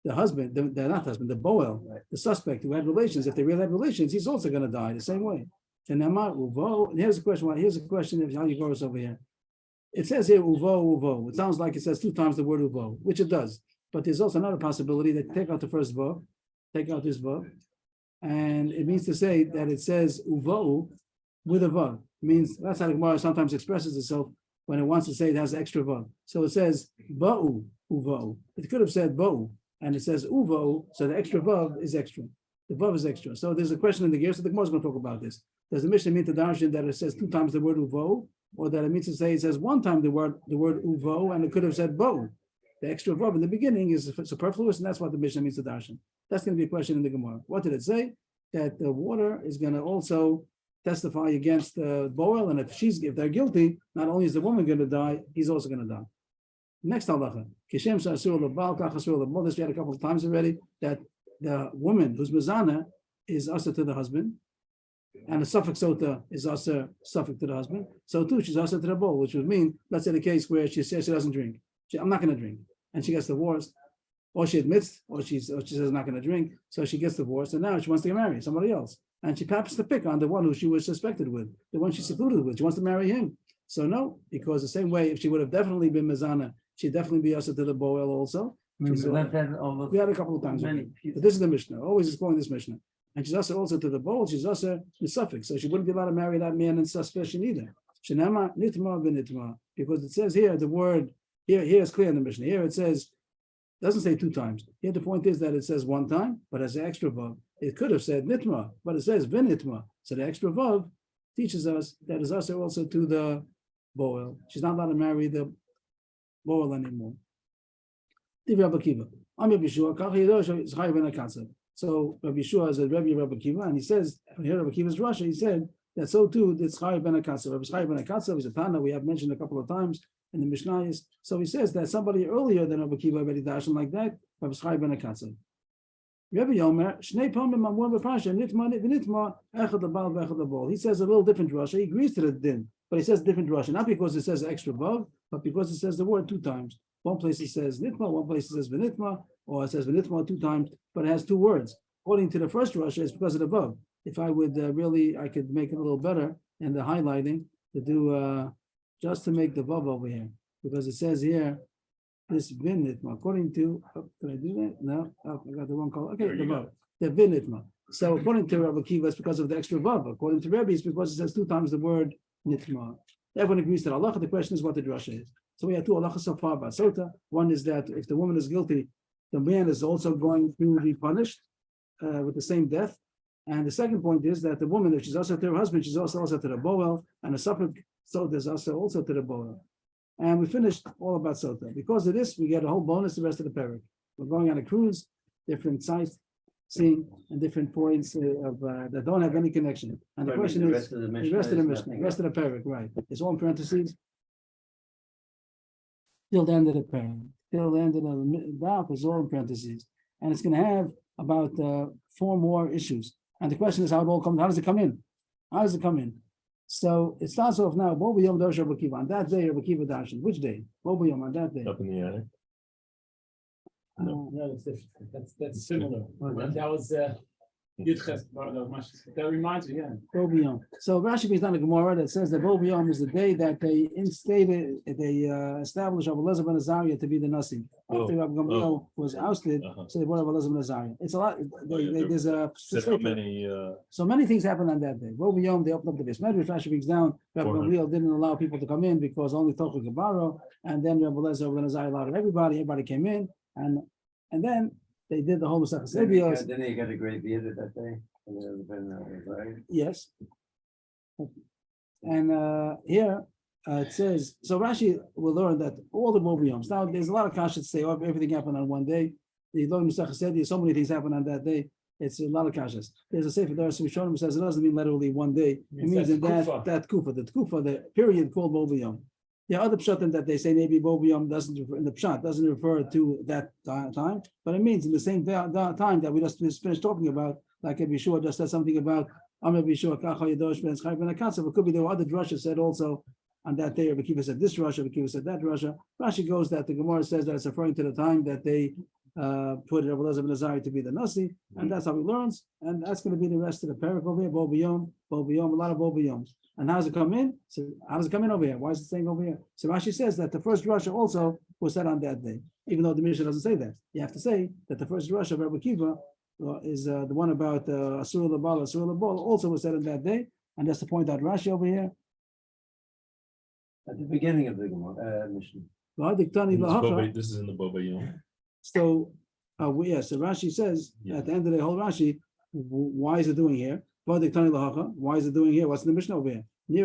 the husband, not husband, the boel, the suspect who had relations, if they really had relations, he's also gonna die the same way. And here's a question. Here's a question of how you go over here. It says here uvo. It sounds like it says 2 times the word uvo, which it does. But there's also another possibility that take out the first vav, take out this vav, and it means to say that it says uvo with a vav. Means that's how the Gemara sometimes expresses itself when it wants to say it has extra vav. So it says ba'u uvo. It could have said ba'u, and it says uvo, so the extra vav is extra. The vav is extra. So there's a question in the gear. So the Gemara is going to talk about this. Does the Mishnah mean to darshan that it says 2 times the word uvo, or that it means to say it says 1 time the word uvo, and it could have said ba'u? The extra verb in the beginning is superfluous, and that's what the Mishnah means to darshan. That's going to be a question in the Gemara. What did it say? That the water is going to also testify against the boel, and if they're guilty, not only is the woman going to die, he's also going to die. Next halacha, kishem shasur lebal kachasur lebal. This we had a couple of times already. That the woman who's mezana is usher to the husband, and the suffix sotah is usher suffix to the husband. So too, she's usher to the bowl, which would mean, let's say the case where she says she doesn't drink. I'm not going to drink, and she gets divorced, or she admits, or she says I'm not going to drink, so she gets divorced, and now she wants to marry somebody else, and she happens to pick on the one who she was suspected with, the one she secluded with. She wants to marry him. So no, because the same way, if she would have definitely been mezana, she'd definitely be usher to the boel also. We had a couple of times, but this is the Mishnah. Always is calling this Mishnah, and she's usher also to the boel. She's usher the suffix, so she wouldn't be allowed to marry that man in suspicion either. Shenama nitma v'nitma, because it says here the word. Here it's clear in the Mishnah. Here it says, doesn't say 2 times. Here the point is that it says 1 time, but as an extra vav. It could have said nitma, but it says vinitma. So the extra vav teaches us that is also to the boel. She's not allowed to marry the boel anymore. So Rabbi Yeshua is a Rabbi Akiva, and he says, when you hear Rabbi Akiva's Rasha, he said that so too it's Chayiv ben Akatzav. Rabbi Chayiv ben Akatzav is a Tana we have mentioned a couple of times in the Mishnayos. So he says that somebody earlier than Rabbi Akiva already darshan like that, Rabbi Chayiv ben Akatzav. Rebbe Yomer, Shnei Pamim Amor B'Pasha, Nitma V'Nitma, Echad L'Bal V'Echad L'Bal. He says a little different Russia. He agrees to the din, but he says different Russia, not because it says extra Vav, but because it says the word 2 times. One place it says Nitma, one place it says V'Nitma, or it says V'Nitma 2 times, but it has 2 words. According to the first Russia, it's because of the Vav. If I would I could make it a little better in the highlighting to do just to make the Vav over here, because it says here, this V'Nitma, according to, can I do that? No, I got the wrong color. Okay, There the you go. Vav, the V'Nitma. So according to Rabbi Kiva, it's because of the extra Vav. According to Rebbe, it's because it says 2 times the word Nitma. Everyone agrees that Allah. The question is what the drasha is. So we have 2 halachas so far about sotah. One is that if the woman is guilty, the man is also going to be punished with the same death. And the second point is that the woman, if she's also to her husband, she's also to the boel, and a separate sotah is also to the boel. And we finished all about sotah. Because of this, we get a whole bonus the rest of the parak. We're going on a cruise, different sites, seeing, and different points that don't have any connection. And the question is, rest of the the rest of the is Mishnah, the nothing rest of the parak, right? It's all in parentheses. Till the end of the parak. Till the end of the daf is all in parentheses. And it's going to have about 4 more issues. And the question is how it all comes, how does it come in? How does it come in? So it starts off now, Bo B'yom Dosh Rabbi Kiva. On that day, Rabbi Kiva Darshan. Which day? Bo B'yom, on that day. Up in the attic. No, that's different. That's similar. Okay. That was Yudches. That reminds me, yeah. Bo B'yom. So Rashi brings down a Gemara that says that Bo B'yom is the day that they established Rabbi Elazar ben Azariah to be the Nasi. After Rabbi Gamliel was ousted, so they brought Rabbi Elazar ben Azariah. It's a lot. There's a Said how many, so many things happened on that day. Bo B'yom, they opened up the base medrash. Rashi brings down Rabbi 400. Gamliel didn't allow people to come in because only Tochel Gabaro, and then Rabbi Elazar ben Azariah allowed everybody. Everybody came in, and then they did the whole Masechus Evios. Then they got a great beard that day. Right? Yes. And here it says, so Rashi will learn that all the Bobiyoms. Now there's a lot of kashas that say, oh, everything happened on one day. The Lord Musach said so many things happened on that day. It's a lot of kashas. There's a Sefer Daras Rishonim says it doesn't mean literally one day. It means in that kufa, the period called Bobiyom. There are other pshatim that they say maybe Bobiyom doesn't refer, in the pshat doesn't refer to that time, but it means in the same time that we just finished talking about, like Yeshua just said something about Amr Yeshua Kacha Yadosh Ben Schai Ben Akatsav. It could be there were other drushes said also on that day. Rabbi Kiva said this drusha, Rabbi Kiva said that drusha. Rashi goes that the Gemara says that it's referring to the time that they put Rabbi Elazar ben Azariah to be the Nasi, and that's how he learns, and that's going to be the rest of the parak over here. Bo B'yom, a lot of Bo B'yoms. And how does it come in? So how does it come in over here? Why is it saying over here? So Rashi says that the first drasha also was said on that day, even though the Mishnah doesn't say that. You have to say that the first drasha of Rabbi Kiva is the one about Asur L'Bal, Asur L'Bal, also was said on that day, and that's to point out Rashi over here. At the beginning of the Mishnah. this is in the Boba Yom. So so Rashi says at the end of the whole Rashi, why is it doing here? Why is it doing here? What's in the Mishnah over here? That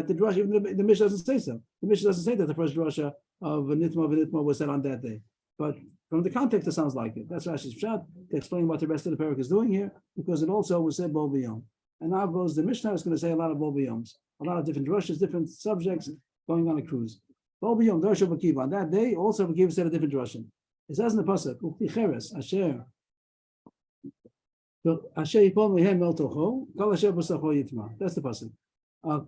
the drasha, even the Mishnah doesn't say so. The Mishnah doesn't say that the first drasha of Nitma was said on that day. But from the context, it sounds like it. That's Rashi's pshat to explain what the rest of the parak is doing here, because it also was said Bo B'yom. And now goes the Mishnah is going to say a lot of Bo B'yoms, a lot of different drashas, different subjects going on a cruise. Bo B'yom, Darsha B'kiva. On that day, also B'kiva said a different drasha. It says in the pasuk, Ukti Asher. That's the pasuk.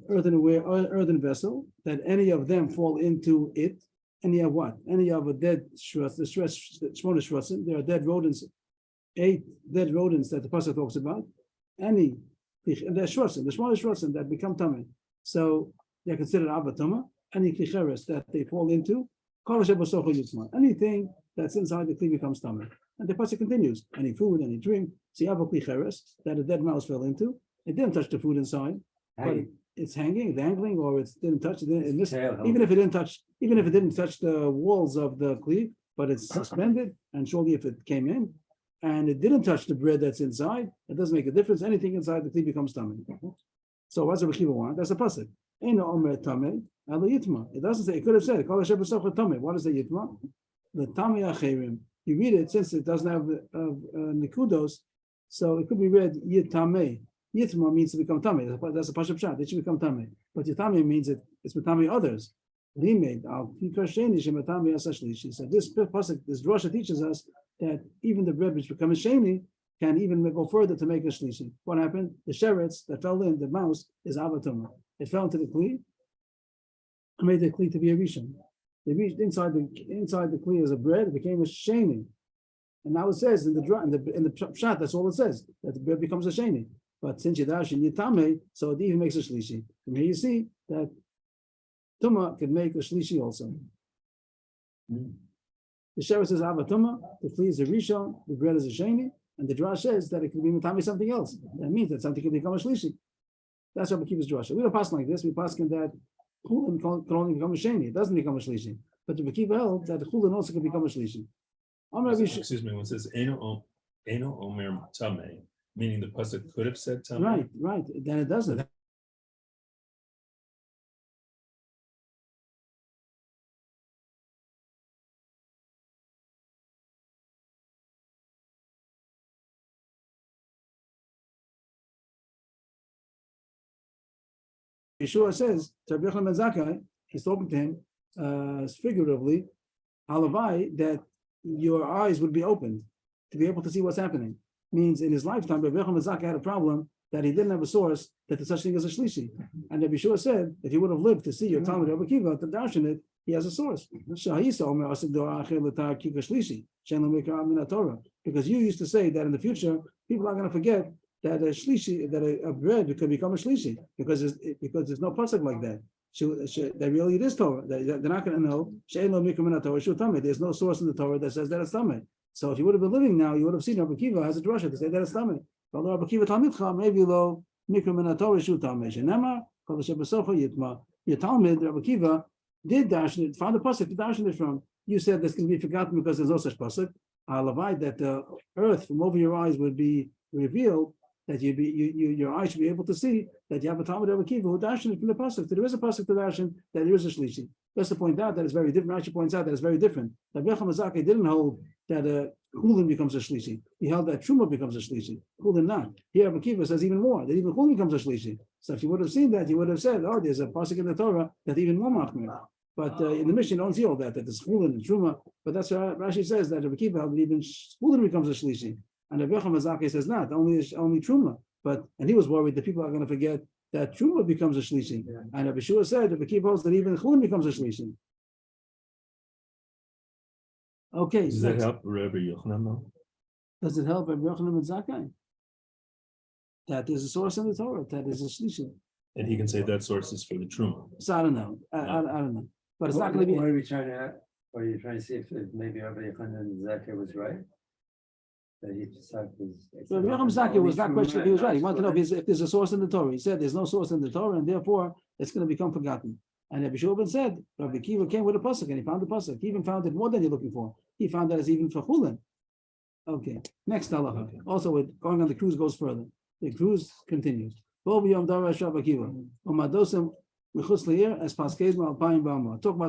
Earthen vessel, that any of them fall into it. Any of what? Any of a dead shras, the shmona shrasim. There are dead rodents, 8 dead rodents that the pasuk talks about. Any, the shrasim, the shmona shrasim that become tummy. So they're considered avatama. Any klicheres that they fall into. Anything that's inside the kli becomes tummy. And the pasuk continues. Any food, any drink. See, klicheres that a dead mouse fell into. It didn't touch the food inside, but it's hanging, dangling, or it didn't touch it. Even if it didn't touch the walls of the kli, but it's suspended. And surely, if it came in and it didn't touch the bread that's inside, it doesn't make a difference. Anything inside the kli becomes tummy. So what's the Rabbi Kiva want? That's a pasuk. It doesn't say. It could have said, what is the yitma? The tami acherim. You read it since it doesn't have nikudos, so it could be read yitame. Yitma means to become tame. That's a pashup shot. It should become tame. But yitame means it's becoming others. Remade al Sheni Shematami Asashlishi. So this pasuk, this drasha teaches us that even the bread which becomes sheni can even go further to make a shlishi. What happened? The sheretz that fell in, the mouse, is avatuma. It fell into the kli, made the kli to be a rishon. The inside the kli is a bread. It became a sheni, and now it says in the pshat, that's all it says, that the bread becomes a sheni. But since Yadash and Yitame, so it even makes a shlishi. From here you see that Tuma can make a shlishi also. The sheretz says avatuma, the kli is a rishon, the bread is a sheni, and the drash says that it could be mitami something else. That means that something can become a shlishi. That's what Kiva's drash. We don't pass like this. We pass in that chulin can only become a sheni. It doesn't become a shlishi. But the Kiva held that the chulin also can become a shlishi. Excuse me, when it says Eno Omer Tame, meaning the pasuk could have said Tame. Right. Then it doesn't. Yeshua says to Rabbi Yochanan ben Zakkai, he's talking to him figuratively, halavai, that your eyes would be opened to be able to see what's happening. Means in his lifetime, Rabbi Yochanan ben Zakkai had a problem that he didn't have a source that there's such thing as a shlishi. And Rabbi Yeshua said, if he would have lived to see your Talmud Rabbi Kiva to darshan it, he has a source. Because you used to say that in the future, people are going to forget that a shlishi, that a bread could become a shlishi, because there's no pasuk like that. That really it is Torah. They're not going to know. There's no source in the Torah that says that it's tamei. So if you would have been living now, you would have seen Rabbi Kiva has a drasha to say that it's tamei. But Rabbi Kiva talmidcha maybe lo mikra min Torah shu tamei. Shenema kol shebesofa yitma. Your Talmud Rabbi Kiva did darshan it, found a pasuk to darshan it from. You said this can be forgotten because there's no such pasuk. Halavai, that the earth from over your eyes would be revealed, that your eyes should be able to see that you have a Talmud Rabbi Kiva who darshan it from the pasuk. There is a pasuk to darshan that there is a shlishi. Just to point out that it's very different. Rashi points out that it's very different. Rabbi Yochanan ben Zakkai didn't hold that chulin becomes a shlishi. He held that truma becomes a shlishi. Chulin not. Here Rabbi Kiva says even more, that even chulin becomes a shlishi. So if you would have seen that, you would have said, oh, there's a pasuk in the Torah that even more machmir. But in the Mishnah, you don't see all that there's chulin and truma. But that's what Rashi says, that Rabbi Kiva held that even chulin becomes a shlishi. And Rabbi Yochanan ben Zakkai says not, only truma. And he was worried that people are going to forget that truma becomes a shlishi. Yeah. And Rabbi Shua said, Rabbi Kiva holds that even chulin becomes a shlishi. Okay. Does that help Rabbi Yochanan? Does it help Rabbi Yochanan ben Zakkai? That there's a source in the Torah, that is a shlishi. And he can say that source is for the truma. So I don't know. I don't know. But it's not going to be. What are we trying to? Are you trying to see if maybe Rabbi Yochanan ben Zakkai was right? That he decided So Rabbi Yochanan ben Zakkai was not questioning. He was right. He wanted to know if there's a source in the Torah. He said there's no source in the Torah, and therefore it's going to become forgotten. And Rabbi Shua said, Rabbi Kiva came with a pasuk, and he found the pasuk. He even found it more than you're looking for. He found that it's even for chulin. Okay, next halacha. Also, with going on the cruise goes further. The cruise continues. Talk about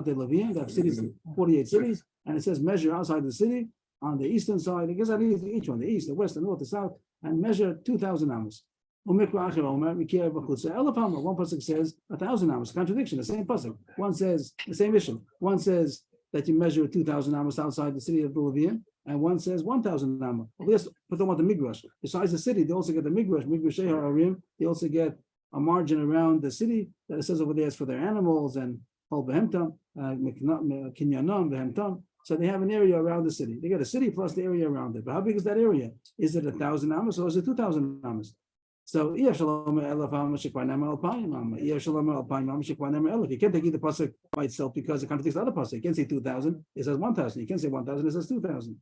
the Levian, that cities, 48 cities, and it says measure outside the city on the eastern side. It gives each one, the east, the west, the north, the south, and measure 2,000 amos. One pasuk says 1,000 amos. Contradiction. The same pasuk. One says the same issue. One says that you measure 2,000 amos outside the city of the Levian, and one says 1,000 amos. Let's put them on the migrash. Besides the city, they also get the migrash harim. They also get a margin around the city that it says over there is for their animals and all behemtam, kinyanon behemtam. So they have an area around the city. They get a city plus the area around it. But how big is that area? Is it 1,000 amos or is it 2,000 amos? So you can't take either pasuk by itself because it contradicts the other pasuk. You can't say 2,000. It says 1,000. You can't say 1,000. It says 2,000.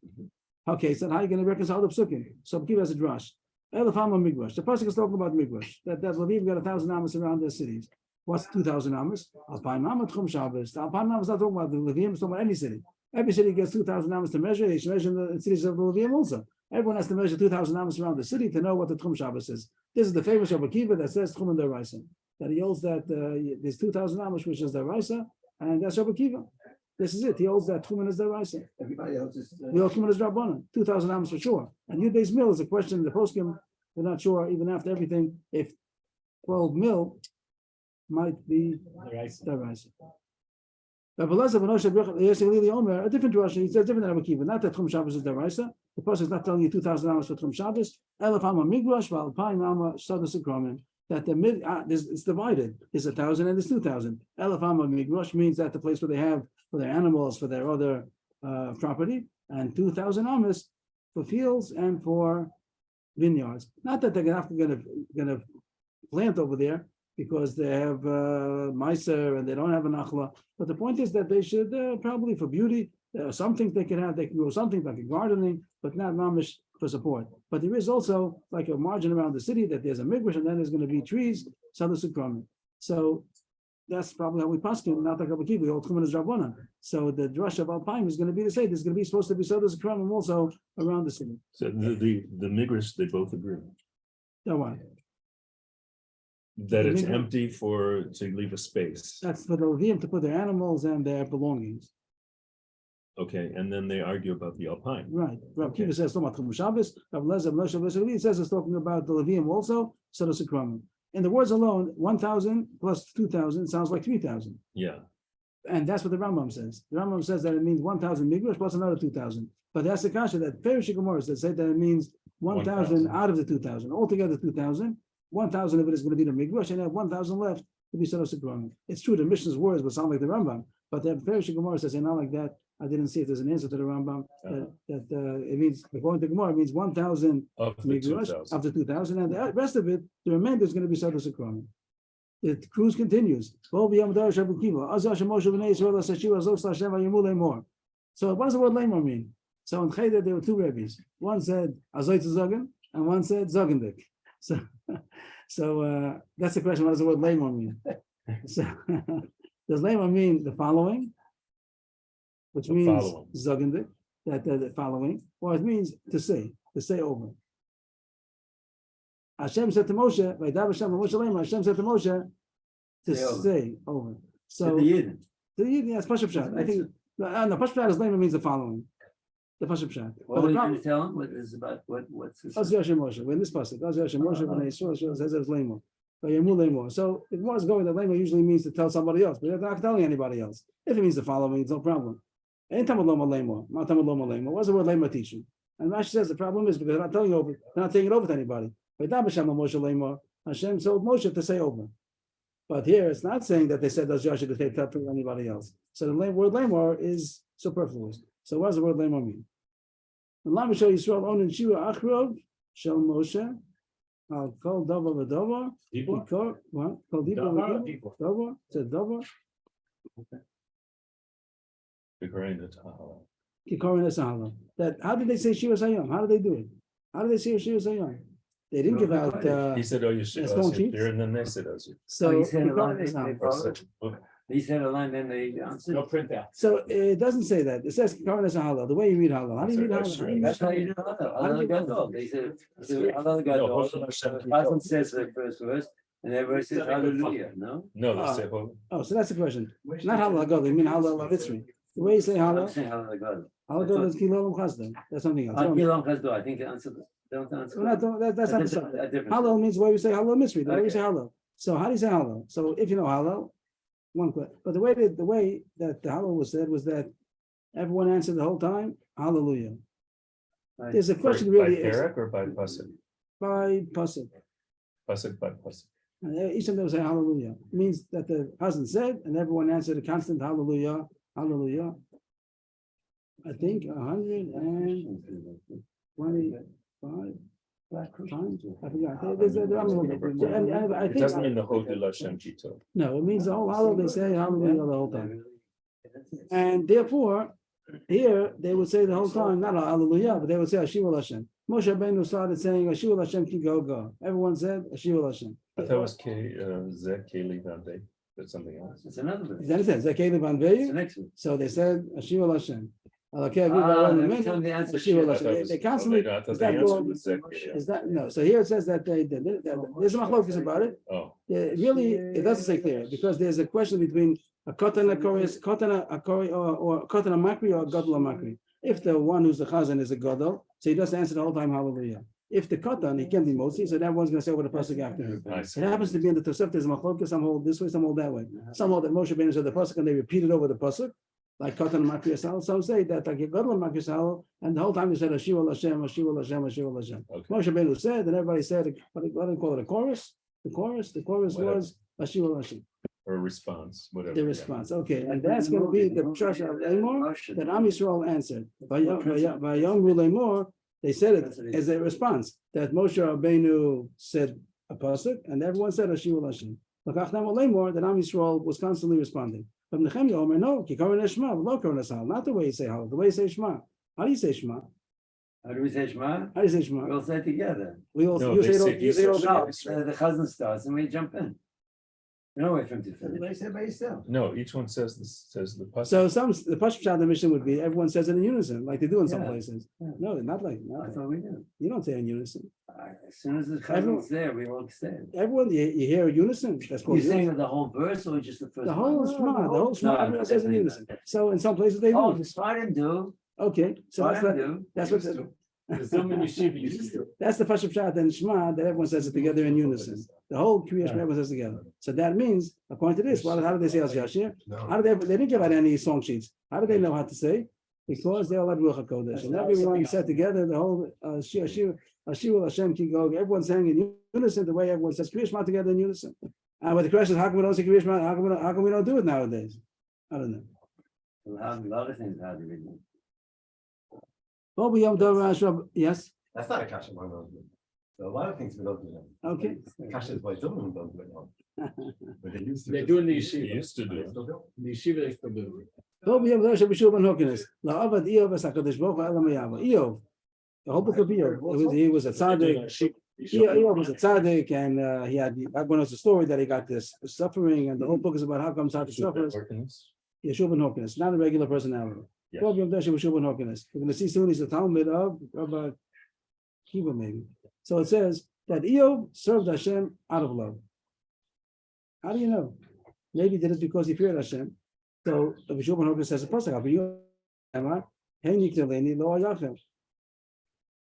Okay, so how are you going to reconcile the psukim? So give us a drash. The pasuk is talking about migrash. That Levim got 1,000 amos around their cities. What's 2,000 amos? Alpine amos tchum Shabbos. The Alpine amos not talking about the Levim. It's talking about any city. Every city gets 2,000 amos to measure. They should measure the cities of the Levim also. Everyone has to measure 2,000 amos around the city to know what the Tchum Shabbos is. This is the famous Rabbi Kiva that says Tchum and Daraisa. That he holds that there's 2,000 amos, which is Daraisa, and that's Rabbi Kiva. This is it. He holds that Tchum is Daraisa. Everybody else is. The Tchum is Rabbanan. 2,000 amos for sure. And Yuday's mill is a question in the poskim. They're not sure, even after everything, if 12 mil might be Daraisa. A different Russian, he says different than Rabbi Akiva. Not that Tchum Shabbos is the Raisa. The person is not telling you 2,000 hours for Tchum Shabbos. Elef Hama Migrash, Valpine Hama Sodas Akromin. That the mid it's divided. There's 1,000 and there's 2,000. Elef Hama Migrash means that the place where they have for their animals, for their other property, and 2,000 amas for fields and for vineyards. Not that they're gonna plant over there because they have Meiser and they don't have an Achla. But the point is that they should probably for beauty, some things they can have, they can grow something like gardening, but not mamish for support. But there is also like a margin around the city that there's a midrash and then there's going to be trees, so that's probably how we paskin, not like Rabbi Akiva, we all come as Rabbanan. So the drush of Alpine is going to be the same. There's going to be supposed to be Sodas Akramim also around the city. So the migrants, they both agree That one. that The it's migrant- empty to leave a space. That's for the Levium to put their animals and their belongings. Okay, and then they argue about the Alpine. Right. Rabbi Okay. Akiva says talking about Chum Shabbos. Rabbi Lezer Moshe Lezer says it's talking about the Levium also. Sodas Akramim. In the words alone, 1,000 plus 2,000 sounds like 3,000. Yeah, And that's what the Rambam says. The Rambam says that it means 1,000 migrash plus another 2,000. But that's the kasha that Perish Gemara that said that it means 1,000 out of the 2,000. Altogether 2,000. 1,000 of it is going to be the migrash and have 1,000 left to be Sodos Akramim. It's true, the Mishnah's words would sound like the Rambam, but the Perish Gemara says, not like that. I didn't see if there's an answer to the Rambam that it means, according to Gemara, it means 1,000 of the migrash 2,000. of the 2,000, and the rest of it, the remainder is going to be Sodos Akramim. The cruise continues. So what does the word lemor mean? So in Cheder there were two rabbis. One said azoy to zogen, and one said zogendik. So that's the question. What does the word lemor mean? So does lemor mean the following, which The means following. zogendik, that the following, or it means to say over. Hashem said to Moshe, Hashem said to Moshe to Say over. say over. So the Yidden. the yes, Pashup Pshat. I think no, Pashup Pshat is lemma means the following. The Pashup Pshat. What was you tell him? What is about what's this? Az Yashem Moshe. We're in this pasuk. Az Yashem Moshe when they saw says it's lemma. So it was going that lemma usually means to tell somebody else, but they're not telling anybody else. If it means the following, it's no problem. Anytime loma lemma, not time loma lemma. What's the word lemma teaching? And Rashi says the problem is because they're not telling over, they're not taking it over to anybody. Hashem told Moshe to say over. But here it's not saying that they said those Joshua to take up to anybody else. So the word lamor is superfluous. So what does the word lamor mean? And let me show Yisrael on and Shira Achrov, Shel Moshe, I'll call Dava Vadova, People, what? Call Dava, said Dava, figuring it out. Kikorin Esahala. That how did they say Shira Sayom? How did they do it? How did they say Shira Sayom? They didn't give out He said, "Oh, you should." It's going cheap. There, and then they said, "Oh, you." so he said a Kikorin line, Esahala. he said a line, then they answered. No printout. So it doesn't say that. It says Kikorin Esahala. The way you read Halal. How do you read Halal? How do you read That's how Halal? you know Allah Gadol. They said Allah No, Gadol. Hoshel Hashem Hashem says the first verse, and everybody says Hallelujah. No, No, they say, "Oh, Oh, so that's the question. Not Halal Gadol. You mean Halal Avitzri. The way you say I'm Halal, saying Allah Gadol. Halal Gadol is Kilol Chazda. That's something else. Akilam Chazdo. I think the answer. Don't answer. That's not the subject. A different. Halal means the way we say Halal Misri. The way we Okay. say Halal. So how do you say Halal? So if you know Halal, one question. But the way that the Halal was said was that everyone answered the whole time, Hallelujah. Right. There's a by question really is Perek or by Pasuk? by pasuk. Pasuk by Pasuk. And each of them say Hallelujah. It means that the husband said, and everyone answered a constant Hallelujah, Hallelujah. I think 125 times. I forgot. There's and I It think doesn't mean the Hodul Hashem Kito. no, it means the whole Hallel. They say Hallelujah the whole time, and therefore here they would say the whole time not Hallelujah, but they would say Ashivul Hashem. Moshe Rabbeinu started saying Ashivul Hashem ki go go. Everyone said Ashivul Hashem. I thought it was Zek Keli Vande. That's something else. It's another verse. Then it says Zakei Van It's the Veyu. next one. So they said Ashivul Hashem. Every time they answer Ashivul I Hashem. thought it was- They constantly. I thought is the that answer going- was Zek Keli. Is that no? So here it says that they did. There's a machlokas about it. Oh, Really, it doesn't say clear because there's a question between a kotan a kori or kotan a makri or a gadol a makri. If the one who's the chazan is a gadol, so he doesn't answer the whole time hallelujah. If the katan, he can't be motzi, so everyone's going to say over the pasuk after him. I see. It happens to be in the Tosefta, there's machlokes, some hold this way, some hold that way. Some hold that Moshe Rabbeinu said the pasuk and they repeat it over the pasuk, like katan and makriyasal. Some say that like gadol and makriyasal, and the whole time they said Hashiva Hashem, Hashiva Hashem, Hashiva Hashem. Okay. Moshe Rabbeinu said, and everybody said, what do they call it, a chorus? The chorus Whatever. was Hashiva Hashem. Or a response, whatever. The yeah. response, okay, and that's going to be the church of Lamor that Am Yisrael answered. By Yom Lamor, they said it as a response that Moshe Rabbeinu said a pasuk, and everyone said Hashiva Hashem. Lakach Nam Lamor that Am Yisrael was constantly responding. But Nehemiah Omer no, Kikaron Shema, Lo Karon Asal, not the way you say how, the way you say Shema. How do you say Shema? How do we say Shema? How do you say Shema? We all say it together. We all No, you they say it all. say- You say it all No, together. the chazan starts and we jump in. No way from to finish. Everybody say by yourself. No, each one says this, says the pasuk. So the Pashut Pshat of the mission would be everyone says it in unison, like they do in some Yeah. places. Yeah. No, not like That's what we do. you don't say in unison. As soon as the Everyone- chazan's there, we all say it. Everyone, you hear unison. That's You called saying unison. the whole verse or just the first? The whole one? Shema, the whole Shema, No, everyone says in definitely unison. not. So in some places they Oh, do. the Sfardim do. Okay, so that's Sfardim the do. that's what There's so many yeshiva used to. that's the Pashut Pshat and Shema that everyone says it together in unison. The whole Kriya Shema everyone says together. So that means, according to this, how did they say Al Yashir? How did they didn't give out any song sheets? How did they know how to say? Because they all had Ruach HaKodesh. And everyone said together the whole Hashiva Hashem Kigog. Everyone's saying in unison the way everyone says Kriya Shema together in unison. And with the question is, how come we don't say Kriya Shema? How come we don't do it nowadays? I don't know. We'll have a lot of things how to read them. Well, we have the yes. That's not a kasha by those. So a lot of things we don't do that. Okay. Kasha is by Zilman don't do it now. But they used to. They do in the They yeshiva. used to do They it. still do. The yeshiva they still do. Well, we have the Shabbat Ben Hokinis. La'avad Eov es HaKadosh Baruch Hu Elam Yahweh. Eov, the whole book of Eov. He was a tzaddik. Eov was a tzaddik, and he had. Everyone knows the story that he got this suffering, and the whole book is about how come tzaddik suffers. Yeshua Ben Hokinis, not a regular personality. Yes. Well, we have the Yeshua Ben Hokinis. We're going to see soon. He's a Talmud of Kiva, maybe. So it says that Eov served Hashem out of love. How do you know? Maybe he did it because he feared Hashem. So the Yeshua Ben Hokinis says a pasuk.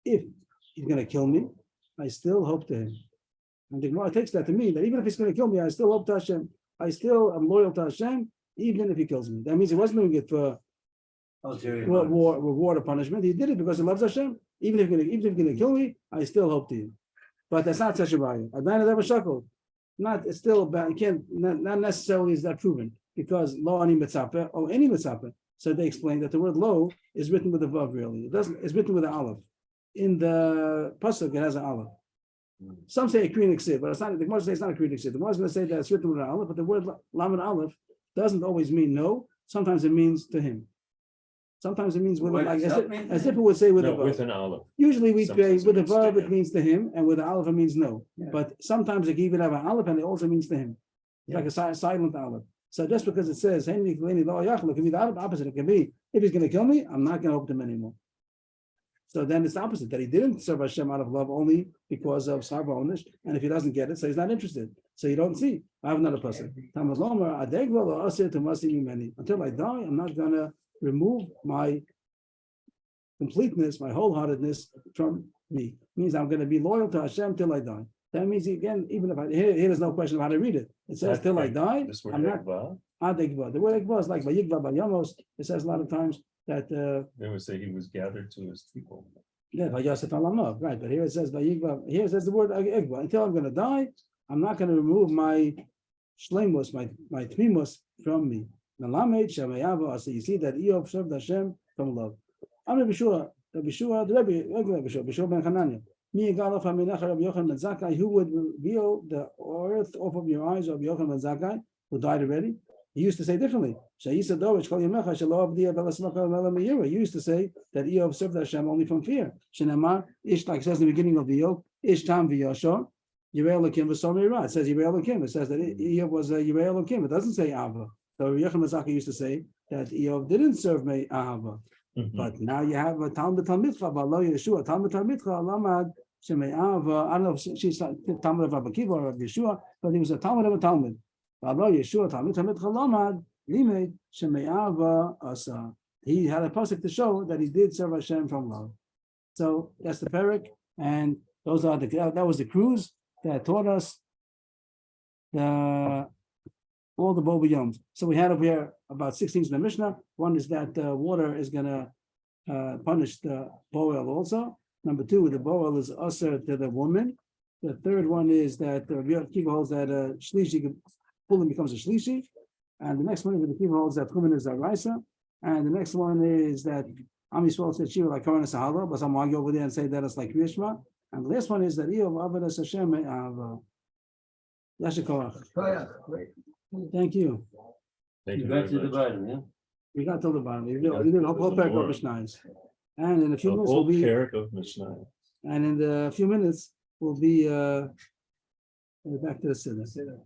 If he's going to kill me, I still hope to him. And the Gemara takes that to mean that even if he's going to kill me, I still hope to Hashem. I still am loyal to Hashem, even if he kills me. That means he wasn't doing it for Ulterior reward or punishment. He did it because he loves Hashem. Even if he's going to kill me, I still hope to him. But that's not such a value. Adana never shackled. Not it's still bad. You can't not necessarily is that proven because lo ani mitzapeh or any mitzapeh. So they explain that the word lo is written with a vav really. It doesn't. It's written with an aleph. In the pasuk, it has an aleph. Some say a krinik sid, but it's not. The Gemara says it's not a krinik sid. The Gemara is going to say that it's written with an aleph, but the word lamed aleph doesn't always mean no. Sometimes it means to him. Sometimes it means with What like does that mean? as if it would say with a No, vav. with an olive. Usually we say Sometimes with it a means to verb it him. means to him, and with the aleph it means no. Yeah. But sometimes it can even have an aleph and it also means to him. It's like a silent aleph. So just because it says Henry Kleni Lo Yachal, it can be the opposite. It can be if he's going to kill me, I'm not going to hope him anymore. So then it's the opposite that he didn't serve Hashem out of love only because of sarvonish, and if he doesn't get it, so he's not interested. So you don't see. I have another person. Until I die, I'm not going to remove my completeness, my wholeheartedness from me. Means I'm going to be loyal to Hashem till I die. That means again, even if here there's no question of how to read it. It says till I die. This word I'm not ekva, adegva. The word ekva is like vayigva bayamos. It says a lot of times that they would say he was gathered to his people. yeah, vayasef alamav, right? But here it says vayigva. Here it says the word ekva. Until I'm going to die, I'm not going to remove my shleimus, my tmimus from me. Melamed shemayava. So you see that Eov served Hashem from love. I'm Rabbi Shua, the Rabbi Shua ben Hanania. Who would reveal the earth off of your eyes of Yochanan ben Zakkai, who died already? He used to say differently. He used to say that Eov served Hashem only from fear. Ish, like it says in the beginning of the Eov, Ish Tam V'Yosho, Yirei Elokim V'Som Yirah. It says Yirei Elokim. It says that Eov was a Yirei Elokim. It doesn't say Ava. So Yochanan ben Zakkai used to say that Eov didn't serve me Ava. But now you have a Talmud Talmidcha, but Lo Yeshua, Talmud Talmidcha, Lamad, Sheme'ava, I don't know if she's Talmud of Rabbi Kiva or of Yeshua, but he was a Talmud of a Talmud. But Lo Yeshua, Talmud Talmidcha, Lamad, Limed, Sheme'ava, Asa. He had a pasuk to show that he did serve Hashem from love. So that's the parak. And those are that was the cruise that taught us the all the Boba Yoms. So we had over here about 6 things in the Mishnah. One is that water is gonna punish the boil also. Number 2, the boil is usher to the woman. The third one is that Rabbi Kiva holds that shlishi pulling becomes a shlishi, and the next one is that the Kiva holds that kuman is a raisa, and the next one is that Am Yisrael said Shiva like Koran Sahala, but some argue over there and say that it's like Kriyashma. And the last one is that Eov Avodas Hashem Yashikorach. Thank you. Thank You you got very to the much. bottom, yeah? We got till the bottom. You did a whole pack of More. Mishnahs. And in a few A minutes we'll whole be, parak of Mishnah. and in a few minutes we'll be back to the Siddur.